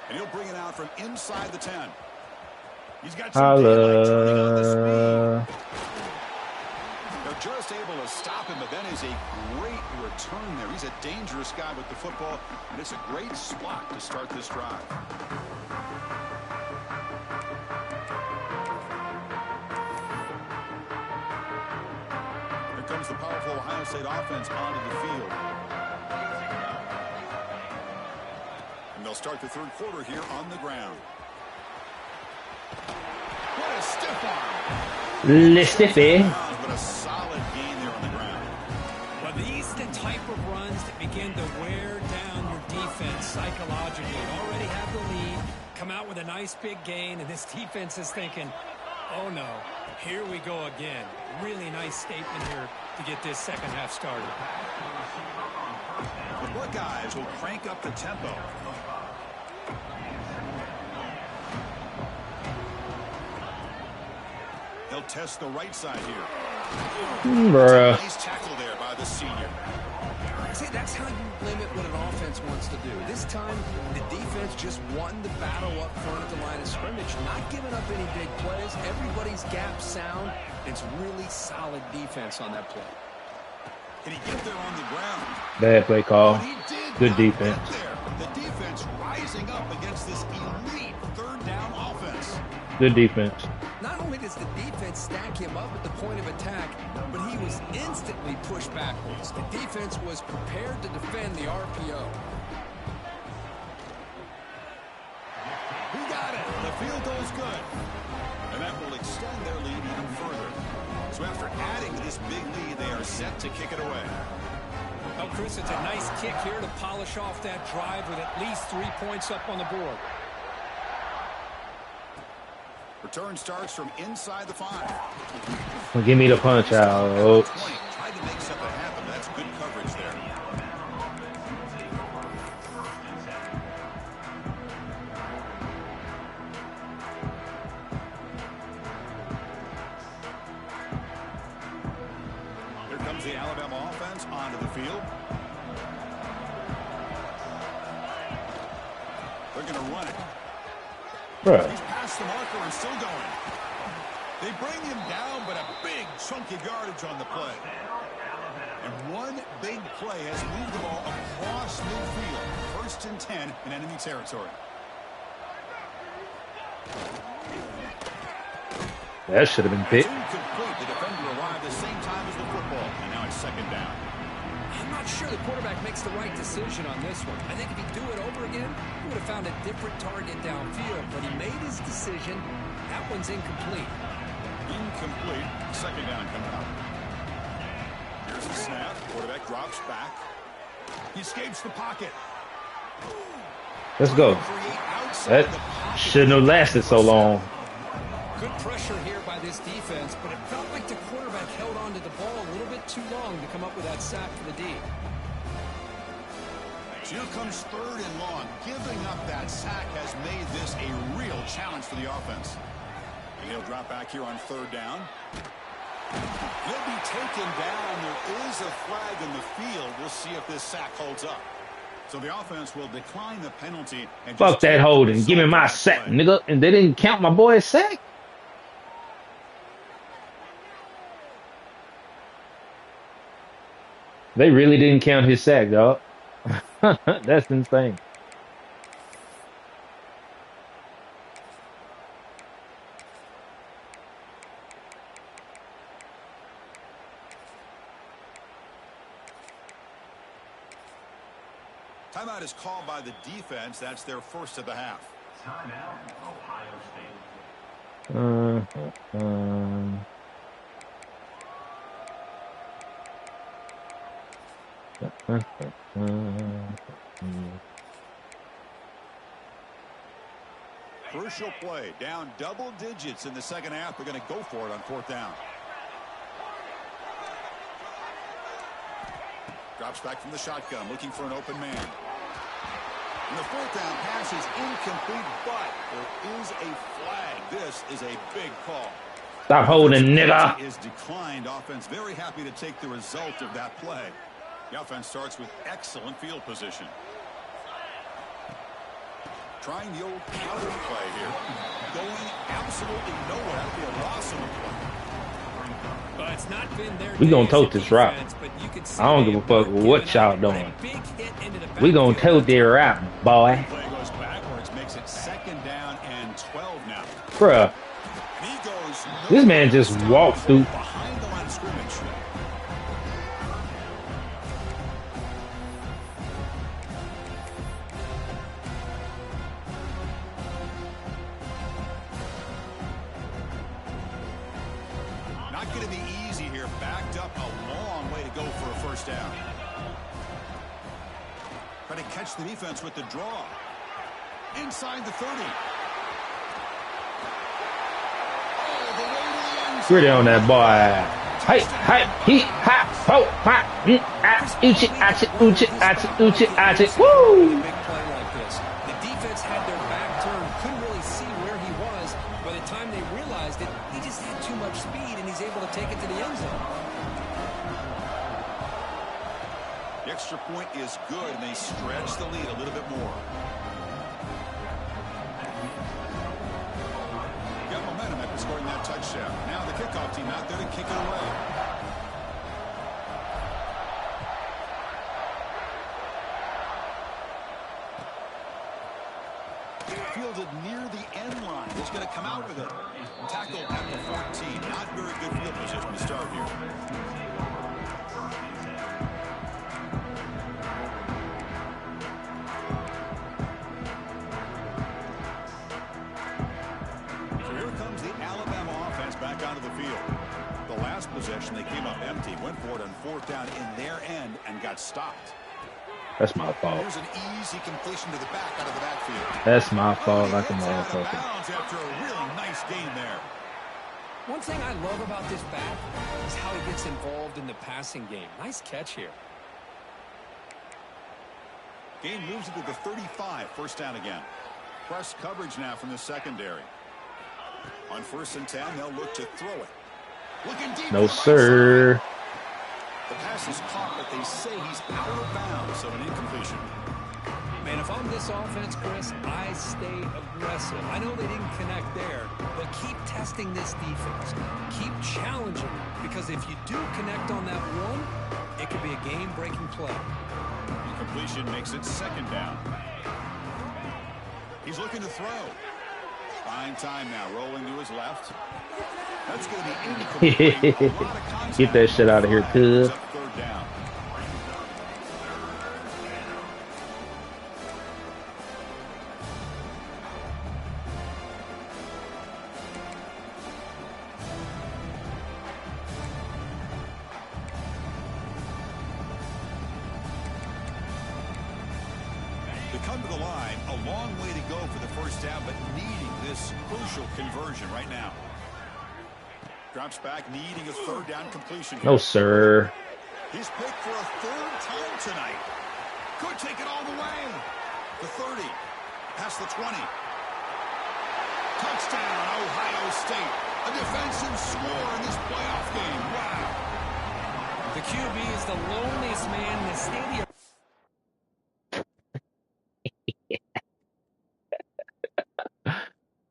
Speaker 1: And he'll bring it out from inside the 10. He's got some daylight turning on the speed. They're just able to stop him, but that is a great return there. He's a dangerous guy with the football, and it's a great spot to start this drive. Here comes the powerful Ohio State offense onto the field. And they'll start the third quarter here on the ground. What a stiff arm.
Speaker 2: Le stiffy.
Speaker 1: But a solid gain there on the ground.
Speaker 3: Well, these are the type of runs that begin to wear down your defense psychologically. You already have the lead, come out with a nice big gain, and this defense is thinking, oh no, here we go again. Really nice statement here to get this second half started.
Speaker 1: The Buckeyes will crank up the tempo. He'll test the right side here.
Speaker 2: Bruh.
Speaker 1: Nice tackle there by the senior.
Speaker 4: See, that's how you limit what an offense wants to do. This time, the defense just won the battle up front at the line of scrimmage, not giving up any big plays. Everybody's gap sound. It's really solid defense on that play.
Speaker 1: Can he get there on the ground?
Speaker 2: Bad play call.
Speaker 1: But he did
Speaker 2: Good
Speaker 1: not
Speaker 2: defense.
Speaker 1: get there. The defense rising up against this elite third down offense.
Speaker 2: Good defense.
Speaker 4: Not only does the defense stack him up at the point of attack, but he was instantly pushed backwards. The defense was prepared to defend the RPO.
Speaker 1: He got it. The field goes good. And that will extend their lead even further. So after adding to this big lead, they are set to kick it away.
Speaker 3: Oh, Chris, it's a nice kick here to polish off that drive with at least 3 points up on the board.
Speaker 1: Return starts from inside the 5.
Speaker 2: Well, give me the punch out. Oh.
Speaker 1: Tried to make something happen. That's good coverage there. Here comes the Alabama offense onto the field. They're going to run it.
Speaker 2: Bruh.
Speaker 1: He's past the marker and still going. They bring him down, but a big chunk of yardage on the play. And one big play has moved the ball across midfield. 1st and 10 in enemy territory.
Speaker 2: That should have been picked.
Speaker 1: Incomplete. The defender arrived the same time as the football. And now it's 2nd down.
Speaker 4: I'm not sure the quarterback makes the right decision on this one. I think if he'd do it over again, he would have found a different target downfield. But he made his decision. That one's incomplete.
Speaker 1: Incomplete. 2nd down coming up. Here's the snap. Quarterback drops back. He escapes the pocket.
Speaker 2: Let's go. That shouldn't have lasted so long.
Speaker 3: Good pressure here by this defense, but it felt like the quarterback held on to the ball a little bit too long to come up with that sack for the D.
Speaker 1: Here comes 3rd and long. Giving up that sack has made this a real challenge for the offense. And he'll drop back here on 3rd down. He'll be taken down. There is a flag in the field. We'll see if this sack holds up. So the offense will decline the penalty. And
Speaker 2: Fuck that holding. Give me my sack, nigga. And they didn't count my boy's sack? They really didn't count his sack, dog. That's insane.
Speaker 1: Timeout is called by the defense. That's their 1st of the half.
Speaker 5: Timeout, Ohio State.
Speaker 1: Crucial play. Down double digits in the 2nd half. They're going to go for it on 4th down. Drops back from the shotgun, looking for an open man. And the 4th down pass is incomplete, but there is a flag. This is a big call.
Speaker 2: Stop holding, nigga.
Speaker 1: Is declined. Offense very happy to take the result of that play. The offense starts with excellent field position. Trying the old counter play here. Going absolutely nowhere. That'll be a loss on the play.
Speaker 3: Well, it's not been their
Speaker 2: We gonna
Speaker 3: day
Speaker 2: tote
Speaker 3: as a
Speaker 2: this route.
Speaker 3: defense, but you can see
Speaker 2: I don't
Speaker 3: they
Speaker 2: give a
Speaker 3: have
Speaker 2: fuck
Speaker 3: worked
Speaker 2: what
Speaker 3: given
Speaker 2: y'all
Speaker 3: up.
Speaker 2: doing.
Speaker 3: Big hit into the
Speaker 2: We gonna
Speaker 3: backfield.
Speaker 2: tote their route, boy.
Speaker 1: Play goes backwards, makes it 2nd down and 12 now.
Speaker 2: Bruh,
Speaker 1: And he goes
Speaker 2: this man just walked through.
Speaker 1: behind the line of scrimmage. Not going to be easy here. Backed up a long way to go for a first down. Try to catch the defense with the draw. Inside the 30. Oh, the way to the end zone.
Speaker 2: Gritty on that boy. Hey, hey, he, ha, ho, ha, uchi, achi, uchi, achi, uchi, achi. Woo!
Speaker 4: Big play like this. The defense had their back turned, couldn't really see where he was. By the time they realized it, he just had too much speed, and he's able to take it to the end zone.
Speaker 1: The extra point is good, and they stretch the lead a little bit more. Got momentum after scoring that touchdown. Now the kickoff team out there to kick it away. Fielded near the end line. He's going to come out with it. Tackled at the 14. Not very good field position to start here. So here comes the Alabama offense back onto the field. The last possession, they came up empty, went for it on 4th down in their end and got stopped.
Speaker 2: That's my fault.
Speaker 1: Here's an easy completion to the back out of the backfield.
Speaker 2: That's my fault like a
Speaker 1: Gets out of
Speaker 2: motherfucker.
Speaker 1: bounds after a really nice gain there.
Speaker 4: One thing I love about this back is how he gets involved in the passing game. Nice catch here.
Speaker 1: Gain moves it to the 35. First down again. Press coverage now from the secondary. On 1st and 10, they'll look to throw it. Looking deep.
Speaker 2: No, sir.
Speaker 1: The pass is caught, but they say he's out of bounds, so an incompletion.
Speaker 4: Man, if I'm this offense, Chris, I stay aggressive. I know they didn't connect there, but keep testing this defense. Keep challenging them, because if you do connect on that one, it could be a game-breaking play.
Speaker 1: Incompletion makes it 2nd down. He's looking to throw. Fine time now, rolling to his left. That's going to be incomplete. A lot of contact.
Speaker 2: Get that shit out of here, cuz.
Speaker 1: 3rd down. To come to the line, a long way to go for the first down, but needing this crucial conversion right now. Drops back, needing a 3rd down completion.
Speaker 2: No, sir.
Speaker 1: He's picked for a 3rd time tonight. Could take it all the way. The 30, past the 20. Touchdown, Ohio State. A defensive score in this playoff game. Wow.
Speaker 4: The QB is the loneliest man in the stadium.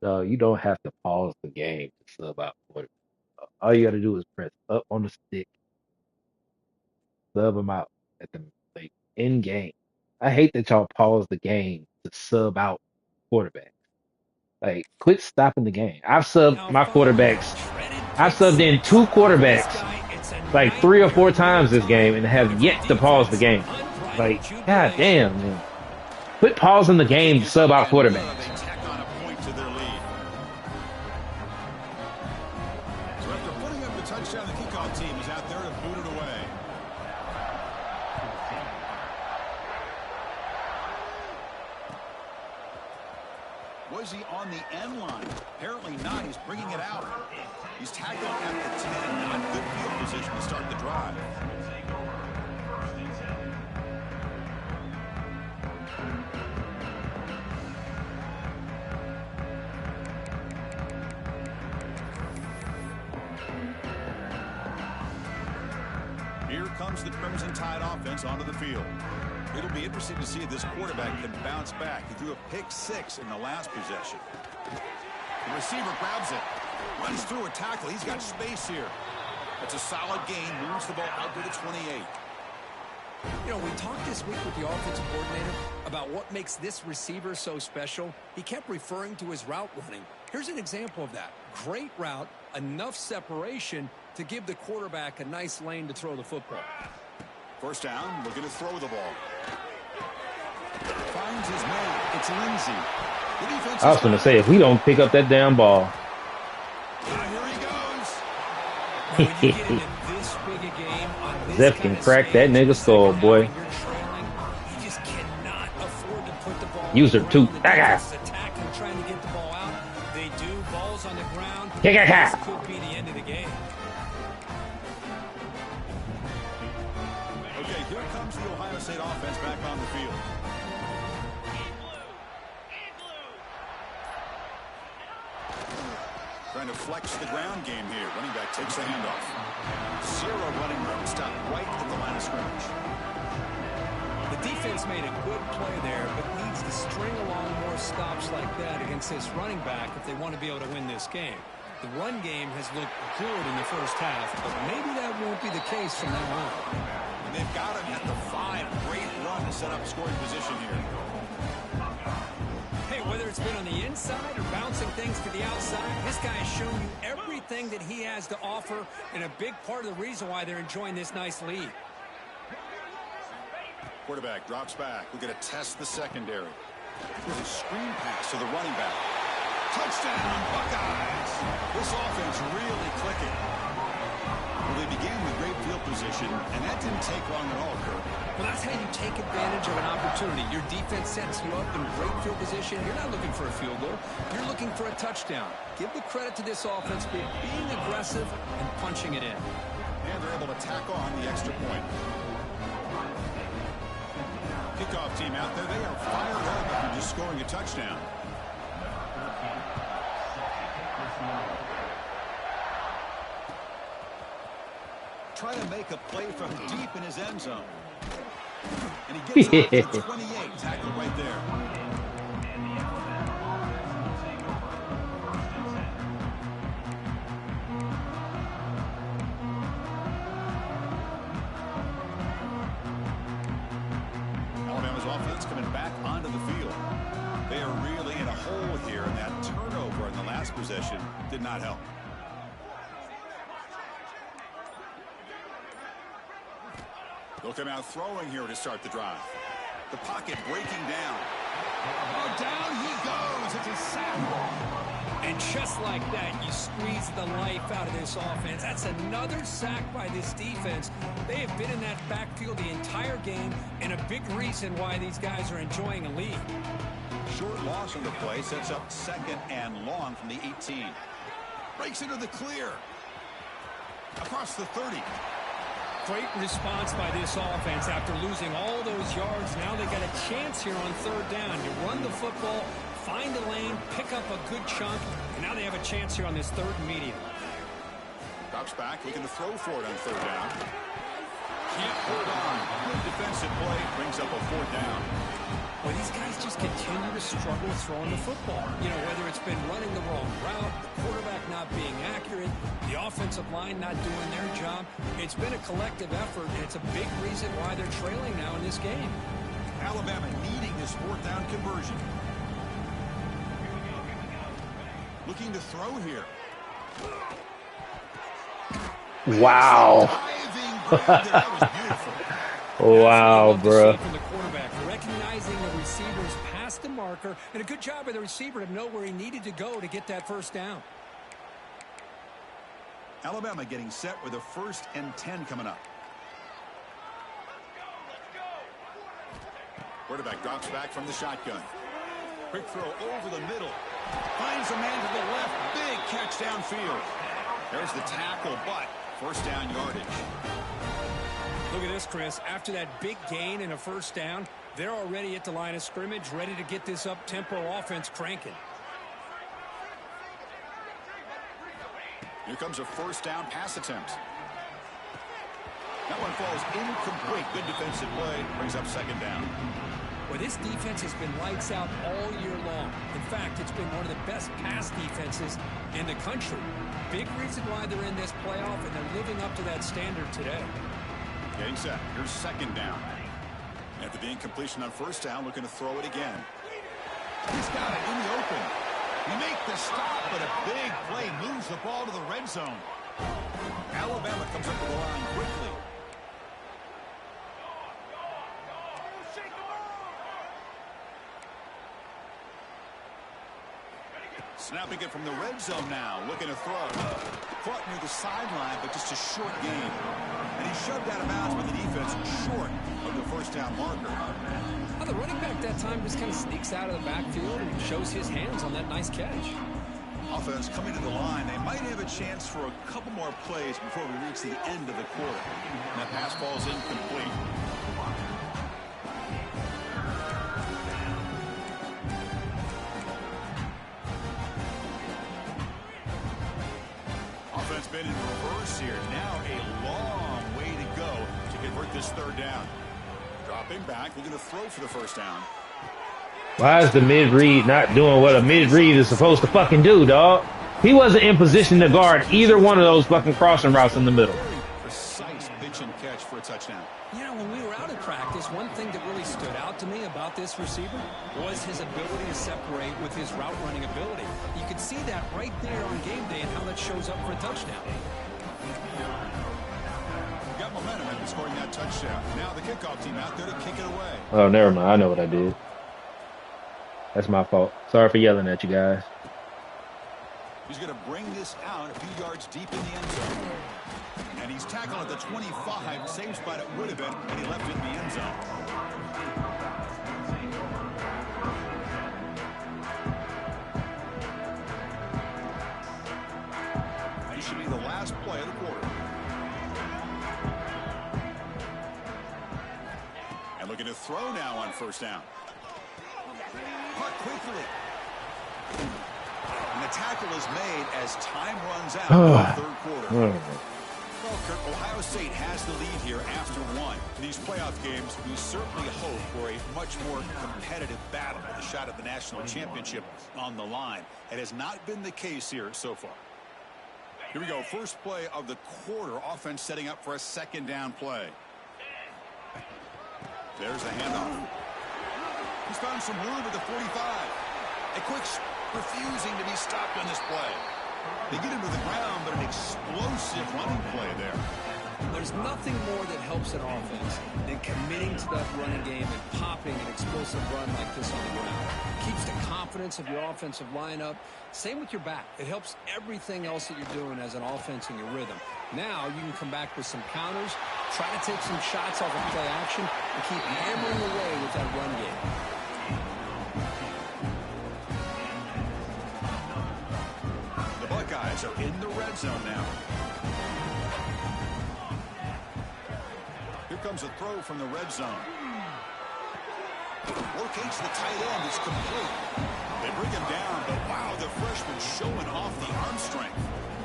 Speaker 2: No, you don't have to pause the game to sub out quarterback. All you got to do is press up on the stick, sub them out at the like in game. I hate that y'all pause the game to sub out quarterbacks. Like, quit stopping the game. I've subbed my quarterbacks. I've subbed in 2 quarterbacks like 3 or 4 times this game and have yet to pause the game. Like, god damn, man. Quit pausing the game to sub out quarterbacks.
Speaker 1: They tack on a point to their lead. So after putting up the touchdown, the kickoff team is out there to boot it away. Was he on the end line? Apparently not. He's bringing it out. He's tackled at the 10. Not good field position to start the drive. Here comes the Crimson Tide offense onto the field. It'll be interesting to see if this quarterback can bounce back. He threw a pick-6 in the last possession. The receiver grabs it, runs through a tackle. He's got space here. That's a solid gain. Moves the ball out to the 28.
Speaker 4: You know, we talked this week with the offensive coordinator about what makes this receiver so special. He kept referring to his route running. Here's an example of that. Great route, enough separation to give the quarterback a nice lane to throw the football.
Speaker 1: First down, looking to throw the ball. Finds his man. It's Lindsey. The defense
Speaker 2: I was going to say, if we don't pick up that damn ball.
Speaker 1: Here he goes.
Speaker 3: Now, when you get into this big a game on this
Speaker 2: Zeph
Speaker 3: kind
Speaker 2: can
Speaker 3: of
Speaker 2: crack that
Speaker 3: stage,
Speaker 2: nigga
Speaker 3: the
Speaker 2: skull,
Speaker 3: second
Speaker 2: boy.
Speaker 3: half when you're trailing, you just cannot afford to put the ball
Speaker 2: User
Speaker 3: on the
Speaker 2: two.
Speaker 3: ground. The defense is attacking, trying to get the ball out. They do. Balls on the ground. This could be the end of the game.
Speaker 1: Okay, here comes the Ohio State offense back on the field. Trying to flex the ground game here. Running back takes the handoff. Zero running room. Stop right at the line of scrimmage.
Speaker 3: The defense made a good play there, but needs to string along more stops like that against this running back if they want to be able to win this game. The run game has looked good in the first half, but maybe that won't be the case from now on.
Speaker 1: And they've got him at the 5. Great run to set up scoring position here.
Speaker 3: Hey, whether it's been on the inside or bouncing things to the outside, this guy has shown you everything that he has to offer, and a big part of the reason why they're enjoying this nice lead.
Speaker 1: Quarterback drops back. We're going to test the secondary. There's a screen pass to the running back. Touchdown, Buckeyes! This offense really clicking. Well, they began with great field position, and that didn't take long at all, Kirk.
Speaker 4: Well, that's how you take advantage of an opportunity. Your defense sets you up in great field position. You're not looking for a field goal. You're looking for a touchdown. Give the credit to this offense for being aggressive and punching it in.
Speaker 1: And they're able to tack on the extra point. Kickoff team out there. They are fired up after just scoring a touchdown. Try to make a play from deep in his end zone. And he gets it up to the 28. Tackle right there. Alabama's offense coming back onto the field. They are really in a hole here, and that turnover in the last possession did not help. They'll come out throwing here to start the drive. The pocket breaking down. Oh, down he goes. It's a sack.
Speaker 3: And just like that, you squeeze the life out of this offense. That's another sack by this defense. They have been in that backfield the entire game, and a big reason why these guys are enjoying a lead.
Speaker 1: Short loss on the play sets up 2nd and long from the 18. Breaks into the clear. Across the 30.
Speaker 3: Great response by this offense after losing all those yards. Now they got a chance here on 3rd down. You run the football, find a lane, pick up a good chunk, and now they have a chance here on this 3rd and medium.
Speaker 1: Drops back, looking to throw for it on 3rd down. Can't hold on. Good defensive play, brings up a 4th down.
Speaker 3: Well, these guys just continue to struggle throwing the football. You know, whether it's been running the wrong route, the quarterback not being accurate, the offensive line not doing their job. It's been a collective effort, and it's a big reason why they're trailing now in this game.
Speaker 1: Alabama needing this 4th down conversion. Looking to throw here.
Speaker 2: Wow.
Speaker 1: That was beautiful.
Speaker 2: Wow, bro.
Speaker 3: From the quarterback, recognizing the receiver's past the marker, and a good job by the receiver to know where he needed to go to get that 1st down.
Speaker 1: Alabama getting set with a 1st and 10 coming up. Quarterback drops back from the shotgun. Quick throw over the middle. Finds a man to the left. Big catch downfield. There's the tackle, but 1st down yardage.
Speaker 3: Look at this, Chris. After that big gain and a 1st down, they're already at the line of scrimmage, ready to get this up-tempo offense cranking.
Speaker 1: Here comes a 1st down pass attempt. That one falls incomplete. Good defensive play. Brings up second down.
Speaker 3: Well, this defense has been lights out all year long. In fact, it's been one of the best pass defenses in the country. Big reason why they're in this playoff, and they're living up to that standard today.
Speaker 1: Getting set. Here's second down. After the incompletion on first down, looking to throw it again. He's got it in the open. You make the stop, but a big play moves the ball to the red zone. Alabama comes up to the line quickly. Snapping it from the red zone now. Looking to throw. Caught near the sideline, but just a short gain. And he shoved out of bounds with the defense short of the first down marker.
Speaker 3: Well, the running back that time just kind of sneaks out of the backfield and shows his hands on that nice catch.
Speaker 1: Offense coming to the line. They might have a chance for a couple more plays before we reach the end of the quarter. And that pass falls incomplete. Offense been in reverse here. Now a long way to go to convert this third down. Dropping back, looking to throw for the first down.
Speaker 2: Why is the mid-read not doing what a mid-read is supposed to fucking do, dog? He wasn't in position to guard either one of those fucking crossing routes in the middle.
Speaker 1: Very precise pitch and catch for a touchdown.
Speaker 3: You know, when we were out at practice, one thing that really stood out to me about this receiver was his ability to separate with his route running ability. You could see that right there on game day and how that shows up for a touchdown.
Speaker 1: Got momentum after scoring that touchdown. Now the kickoff team out there to kick it away.
Speaker 2: Oh, never mind. I know what I did. That's my fault. Sorry for yelling at you guys.
Speaker 1: He's going to bring this out a few yards deep in the end zone. And he's tackled at the 25. Same spot it would have been, and he left it in the end zone. This should be the last play of the quarter. And looking to throw now on first down. Caught quickly. And the tackle is made as time runs out in the third quarter. Well, Kirk, Ohio State has the lead here after one. In these playoff games, we certainly hope for a much more competitive battle with a shot at the national championship on the line. It has not been the case here so far. Here we go. First play of the quarter. Offense setting up for a second down play. There's the handoff. He's found some room at the 45. A quick refusing to be stopped on this play. They get him to the ground, but an explosive running play there.
Speaker 3: There's nothing more that helps an offense than committing to that running game and popping an explosive run like this on the ground. Keeps the confidence of your offensive lineup. Same with your back. It helps everything else that you're doing as an offense in your rhythm. Now you can come back with some counters, try to take some shots off of play action, and keep hammering away with that run game.
Speaker 1: Buckeyes are in the red zone now. Here comes a throw from the red zone. Locates the tight end. It's complete. They bring him down, but wow, the freshman showing off the arm strength.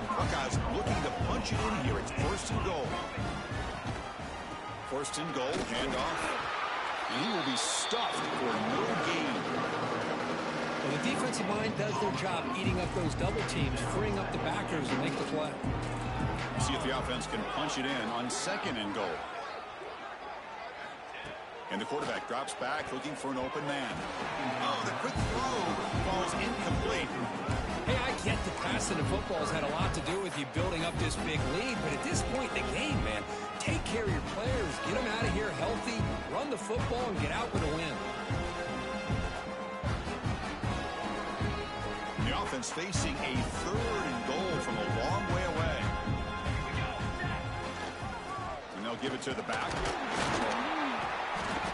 Speaker 1: Buckeyes looking to punch it in here. It's first and goal. First and goal, handoff. And he will be stuffed for no gain.
Speaker 3: Well, the defensive line does their job eating up those double teams, freeing up the backers and make the play.
Speaker 1: See if the offense can punch it in on second and goal. And the quarterback drops back looking for an open man. Oh, the quick throw falls incomplete.
Speaker 3: Hey, I get that passing the football's had a lot to do with you building up this big lead, but at this point in the game, man, take care of your players, get them out of here healthy, run the football, and get out with a win.
Speaker 1: The offense facing a third and goal from a long way away. And they'll give it to the back.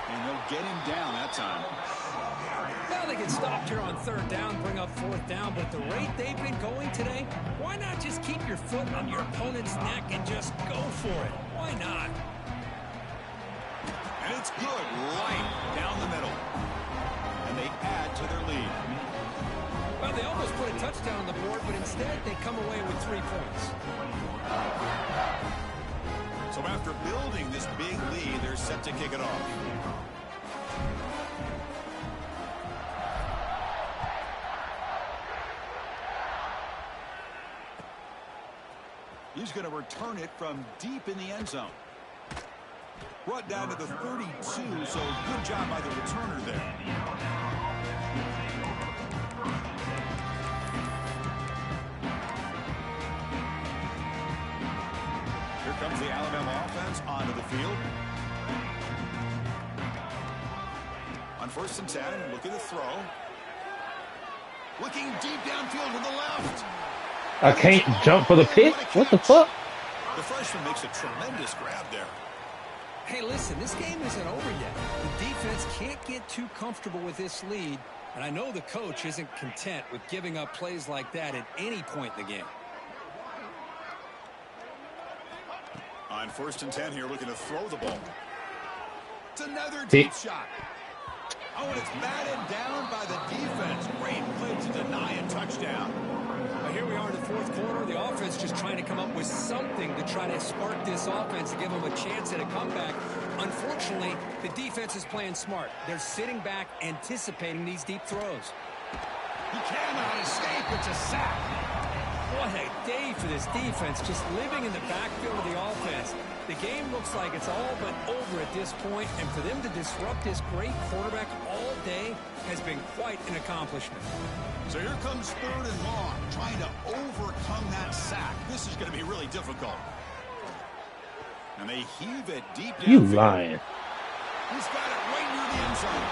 Speaker 1: And they'll get him down that time.
Speaker 3: Well, they get stopped here on third down, bring up fourth down, but at the rate they've been going today, why not just keep your foot on your opponent's neck and just go for it? Why not?
Speaker 1: And it's good right down the middle. And they add to their lead.
Speaker 3: Well, they almost put a touchdown on the board, but instead they come away with 3 points.
Speaker 1: So after building this big lead, they're set to kick it off. He's going to return it from deep in the end zone. Brought down to the 32, so good job by the returner there. Here comes the Alabama offense onto the field. On 1st and 10, look at the throw. Looking deep downfield to the left.
Speaker 2: I can't jump for the pick? What the fuck?
Speaker 1: The freshman makes a tremendous grab there.
Speaker 4: Hey, listen, this game isn't over yet. The defense can't get too comfortable with this lead, and I know the coach isn't content with giving up plays like that at any point in the game.
Speaker 1: On 1st and 10 here, looking to throw the ball. It's another deep shot. Oh, and it's batted down by the defense. Great play to deny a touchdown.
Speaker 3: Here we are in the 4th quarter. The offense just trying to come up with something to try to spark this offense to give them a chance at a comeback. Unfortunately, the defense is playing smart. They're sitting back, anticipating these deep throws.
Speaker 1: He cannot escape. It's a sack.
Speaker 3: What a day for this defense, just living in the backfield of the offense. The game looks like it's all but over at this point, and for them to disrupt this great quarterback all day has been quite an accomplishment.
Speaker 1: So here comes 3rd and long, trying to overcome that sack. This is going to be really difficult. And they heave it deep down.
Speaker 2: You lying.
Speaker 1: He's got it right near the end zone.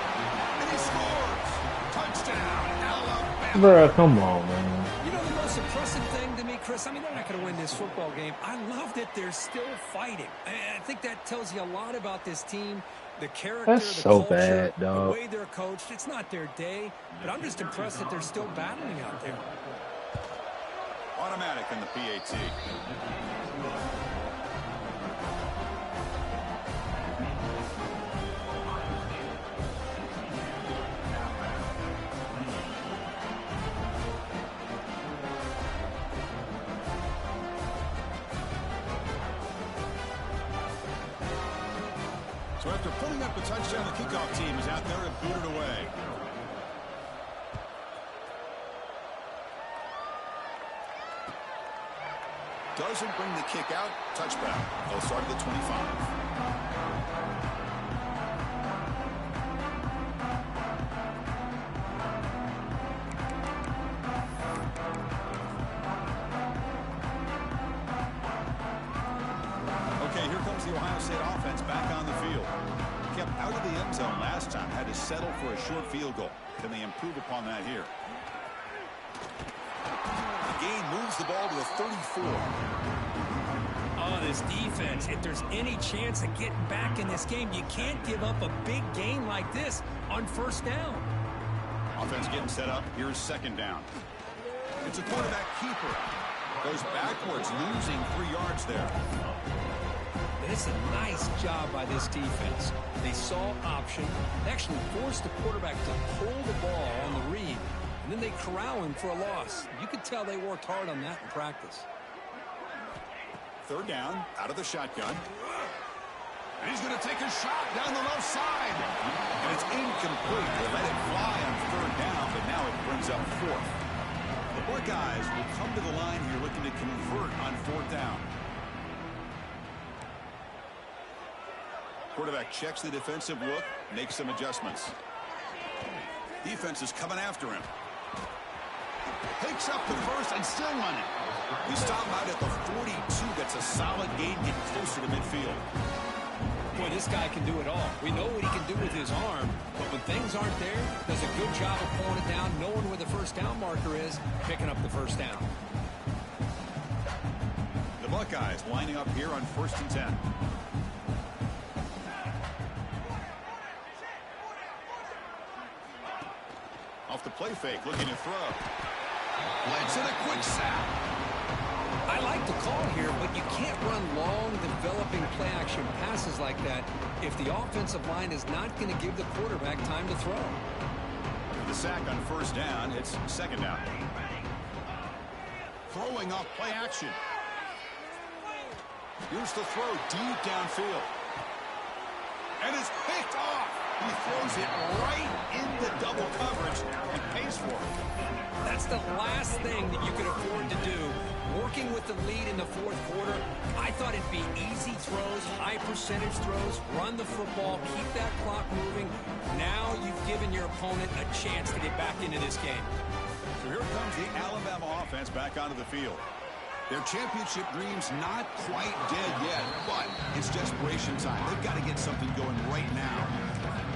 Speaker 1: And he scores. Touchdown, Alabama.
Speaker 2: Bro, come on, man.
Speaker 3: You know the most impressive thing to me, Chris? I mean, they're not going to win this football game. I love that they're still fighting. I think that tells you a lot about this team. The character,
Speaker 2: That's
Speaker 3: the
Speaker 2: so
Speaker 3: culture,
Speaker 2: bad,
Speaker 3: the
Speaker 2: dog.
Speaker 3: way they're coached. It's not their day, but I'm just impressed that they're still battling out there.
Speaker 1: Automatic in the PAT. So after pulling up the touchdown, the kickoff team is out there to boot it away. Doesn't bring the kick out. Touchback. They'll start at the 25. Okay, here comes the Ohio State offense back on the field. Kept out of the end zone last time. Had to settle for a short field goal. Can they improve upon that here? The gain moves the ball to the 34.
Speaker 3: Oh, this defense, if there's any chance of getting back in this game, you can't give up a big gain like this on 1st down.
Speaker 1: Offense getting set up. Here's 2nd down. It's a quarterback keeper. Goes backwards, losing 3 yards there.
Speaker 3: And it's a nice job by this defense. They saw option. They actually forced the quarterback to pull the ball on the read, and then they corral him for a loss. You could tell they worked hard on that in practice.
Speaker 1: 3rd down, out of the shotgun. And he's going to take a shot down the left side. And it's incomplete. They let it fly on 3rd down, but now it brings up 4th. The Buckeyes will come to the line here looking to convert on 4th down. Quarterback checks the defensive look, makes some adjustments. Defense is coming after him. Takes up the first and still running. We stop out at the 42. That's a solid gain, getting closer to midfield.
Speaker 3: Boy, this guy can do it all. We know what he can do with his arm, but when things aren't there, does a good job of pulling it down, knowing where the 1st down marker is, picking up the 1st down.
Speaker 1: The Buckeyes lining up here on 1st and 10. Off the play fake, looking to throw. Blitz and a quick sack.
Speaker 3: I like the call here, but you can't run long, developing play-action passes like that if the offensive line is not going to give the quarterback time to throw.
Speaker 1: With the sack on 1st down, it's 2nd down. Throwing off play action. Here's the throw deep downfield. And it's picked off. He throws it right into double coverage and pays for it.
Speaker 3: That's the last thing that you could afford to do. Working with the lead in the fourth quarter, I thought it'd be easy throws, high percentage throws, run the football, keep that clock moving. Now you've given your opponent a chance to get back into this game.
Speaker 1: So here comes the Alabama offense back onto the field. Their championship dream's not quite dead yet, but it's desperation time. They've got to get something going right now.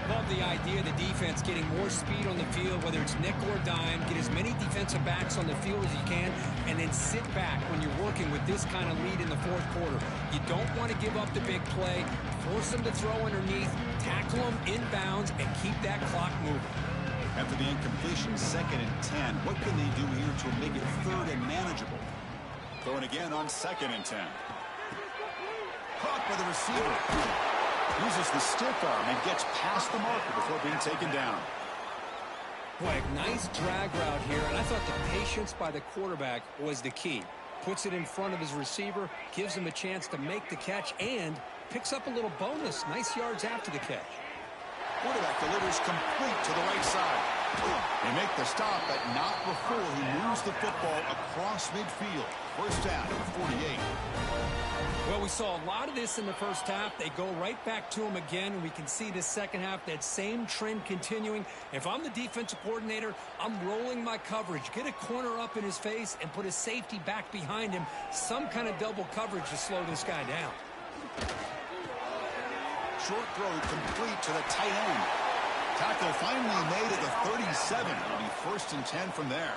Speaker 3: Love the idea of the defense getting more speed on the field, whether it's nickel or dime. Get as many defensive backs on the field as you can, and then sit back when you're working with this kind of lead in the fourth quarter. You don't want to give up the big play. Force them to throw underneath, tackle them inbounds, and keep that clock moving.
Speaker 1: After the incompletion, 2nd and 10. What can they do here to make it 3rd and manageable? Throwing again on 2nd and 10. Caught by the receiver. Uses the stiff arm and gets past the marker before being taken down.
Speaker 3: Boy, a nice drag route here, and I thought the patience by the quarterback was the key. Puts it in front of his receiver, gives him a chance to make the catch, and picks up a little bonus. Nice yards after the catch.
Speaker 1: Quarterback delivers complete to the right side. They make the stop, but not before he moves the football across midfield. First down at the 48.
Speaker 3: Well, we saw a lot of this in the first half. They go right back to him again, and we can see the second half, that same trend continuing. If I'm the defensive coordinator, I'm rolling my coverage. Get a corner up in his face and put a safety back behind him. Some kind of double coverage to slow this guy down.
Speaker 1: Short throw complete to the tight end. Tackle finally made at the 37. It'll be 1st and 10 from there.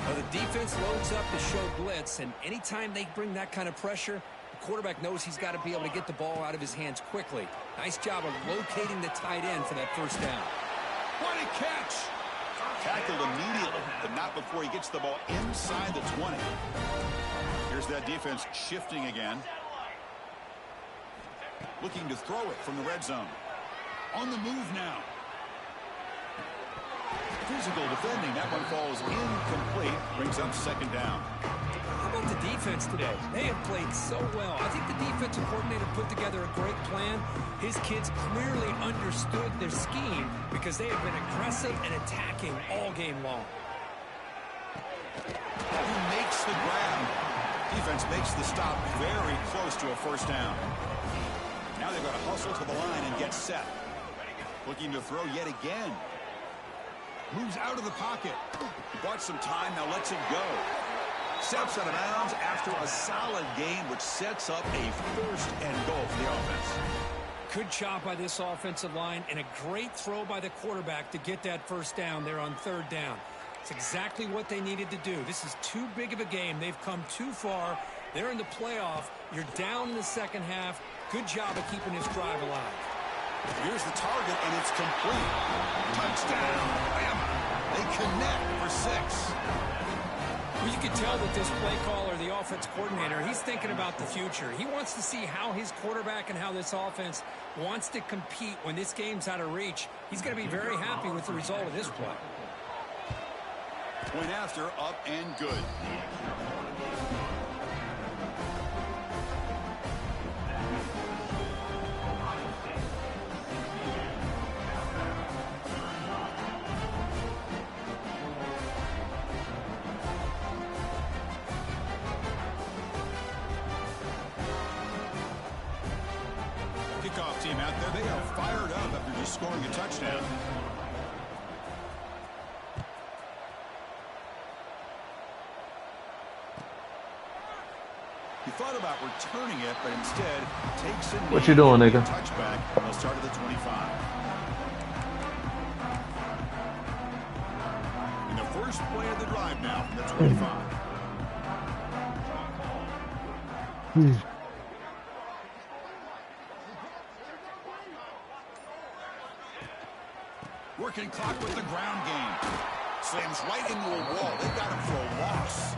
Speaker 3: Well, the defense loads up to show blitz, and anytime they bring that kind of pressure, the quarterback knows he's got to be able to get the ball out of his hands quickly. Nice job of locating the tight end for that first down.
Speaker 1: What a catch! Tackled immediately, but not before he gets the ball inside the 20. Here's that defense shifting again. Looking to throw it from the red zone. On the move now. Physical defending. That one falls incomplete. Brings up 2nd down.
Speaker 3: How about the defense today? They have played so well. I think the defensive coordinator put together a great plan. His kids clearly understood their scheme because they have been aggressive and attacking all game long.
Speaker 1: He makes the grab. Defense makes the stop very close to a first down. Now they've got to hustle to the line and get set. Looking to throw yet again. Moves out of the pocket. Bought some time, now lets it go. Steps out of bounds after a solid gain, which sets up a 1st and goal for the offense.
Speaker 3: Good job by this offensive line, and a great throw by the quarterback to get that first down there on 3rd down. It's exactly what they needed to do. This is too big of a game. They've come too far. They're in the playoff. You're down in the second half. Good job of keeping this drive alive.
Speaker 1: Here's the target, and it's complete. Touchdown, Bama. They connect for 6.
Speaker 3: Well, you can tell that this play caller, the offense coordinator, he's thinking about the future. He wants to see how his quarterback and how this offense wants to compete when this game's out of reach. He's going to be very happy with the result of this play.
Speaker 1: Point after, up and good. Kickoff team out there. They are fired up after just scoring a touchdown. He thought about returning it, but instead takes a knee.
Speaker 2: What you doing, nigga?
Speaker 1: Touchback. They'll start at the 25. In the first play of the drive now from the 25. Working clock with the ground game. Slams right into a wall. They got him for a loss.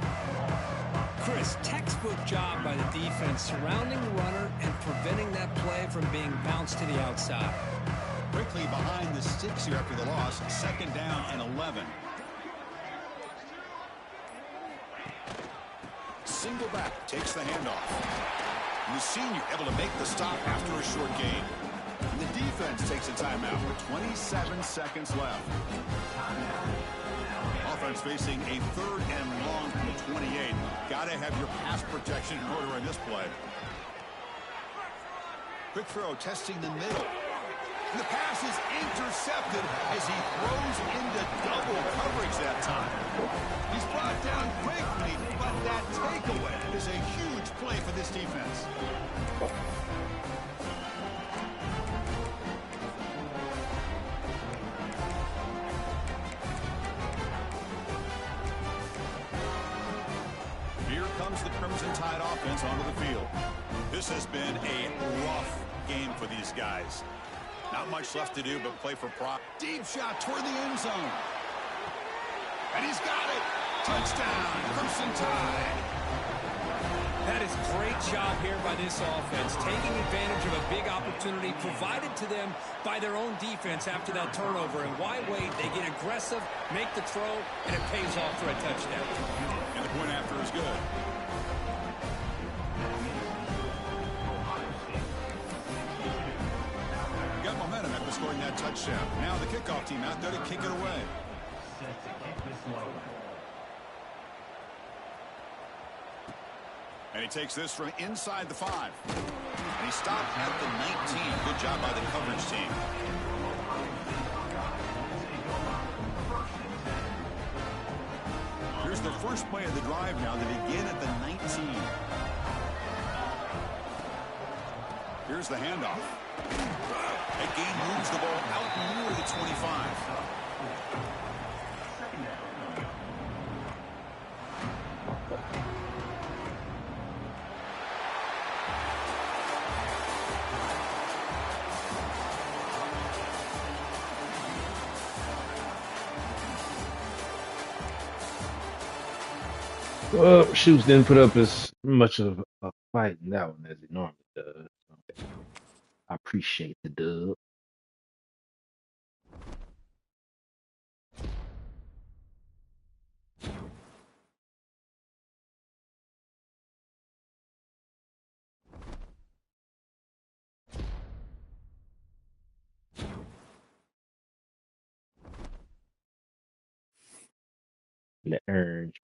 Speaker 3: Chris, textbook job by the defense surrounding the runner and preventing that play from being bounced to the outside.
Speaker 1: Quickly behind the sticks here after the loss. 2nd down and 11. Single back takes the handoff. And the senior able to make the stop after a short gain. And the defense takes a timeout with 27 seconds left. Offense facing a 3rd and long from the 28. Got to have your pass protection in order in this play. Quick throw testing the middle. And the pass is intercepted as he throws into double coverage that time. He's brought down quickly, but that takeaway is a huge play for this defense. Here comes the Crimson Tide offense onto the field. This has been a rough game for these guys. Not much left to do but play for pride. Deep shot toward the end zone. And he's got it. Touchdown, Crimson Tide.
Speaker 3: That is great job here by this offense, taking advantage of a big opportunity provided to them by their own defense after that turnover. And why wait? They get aggressive, make the throw, and it pays off for a touchdown.
Speaker 1: And the point after is good. Got momentum after scoring that touchdown. Now the kickoff team out there to kick it away. And he takes this from inside the 5. And he stopped at the 19. Good job by the coverage team. Here's the first play of the drive now. They begin at the 19. Here's the handoff. That gain moves the ball out near the 25.
Speaker 2: Well, Shoots didn't put up as much of a fight in that one as he normally does. So I appreciate the dub. The orange.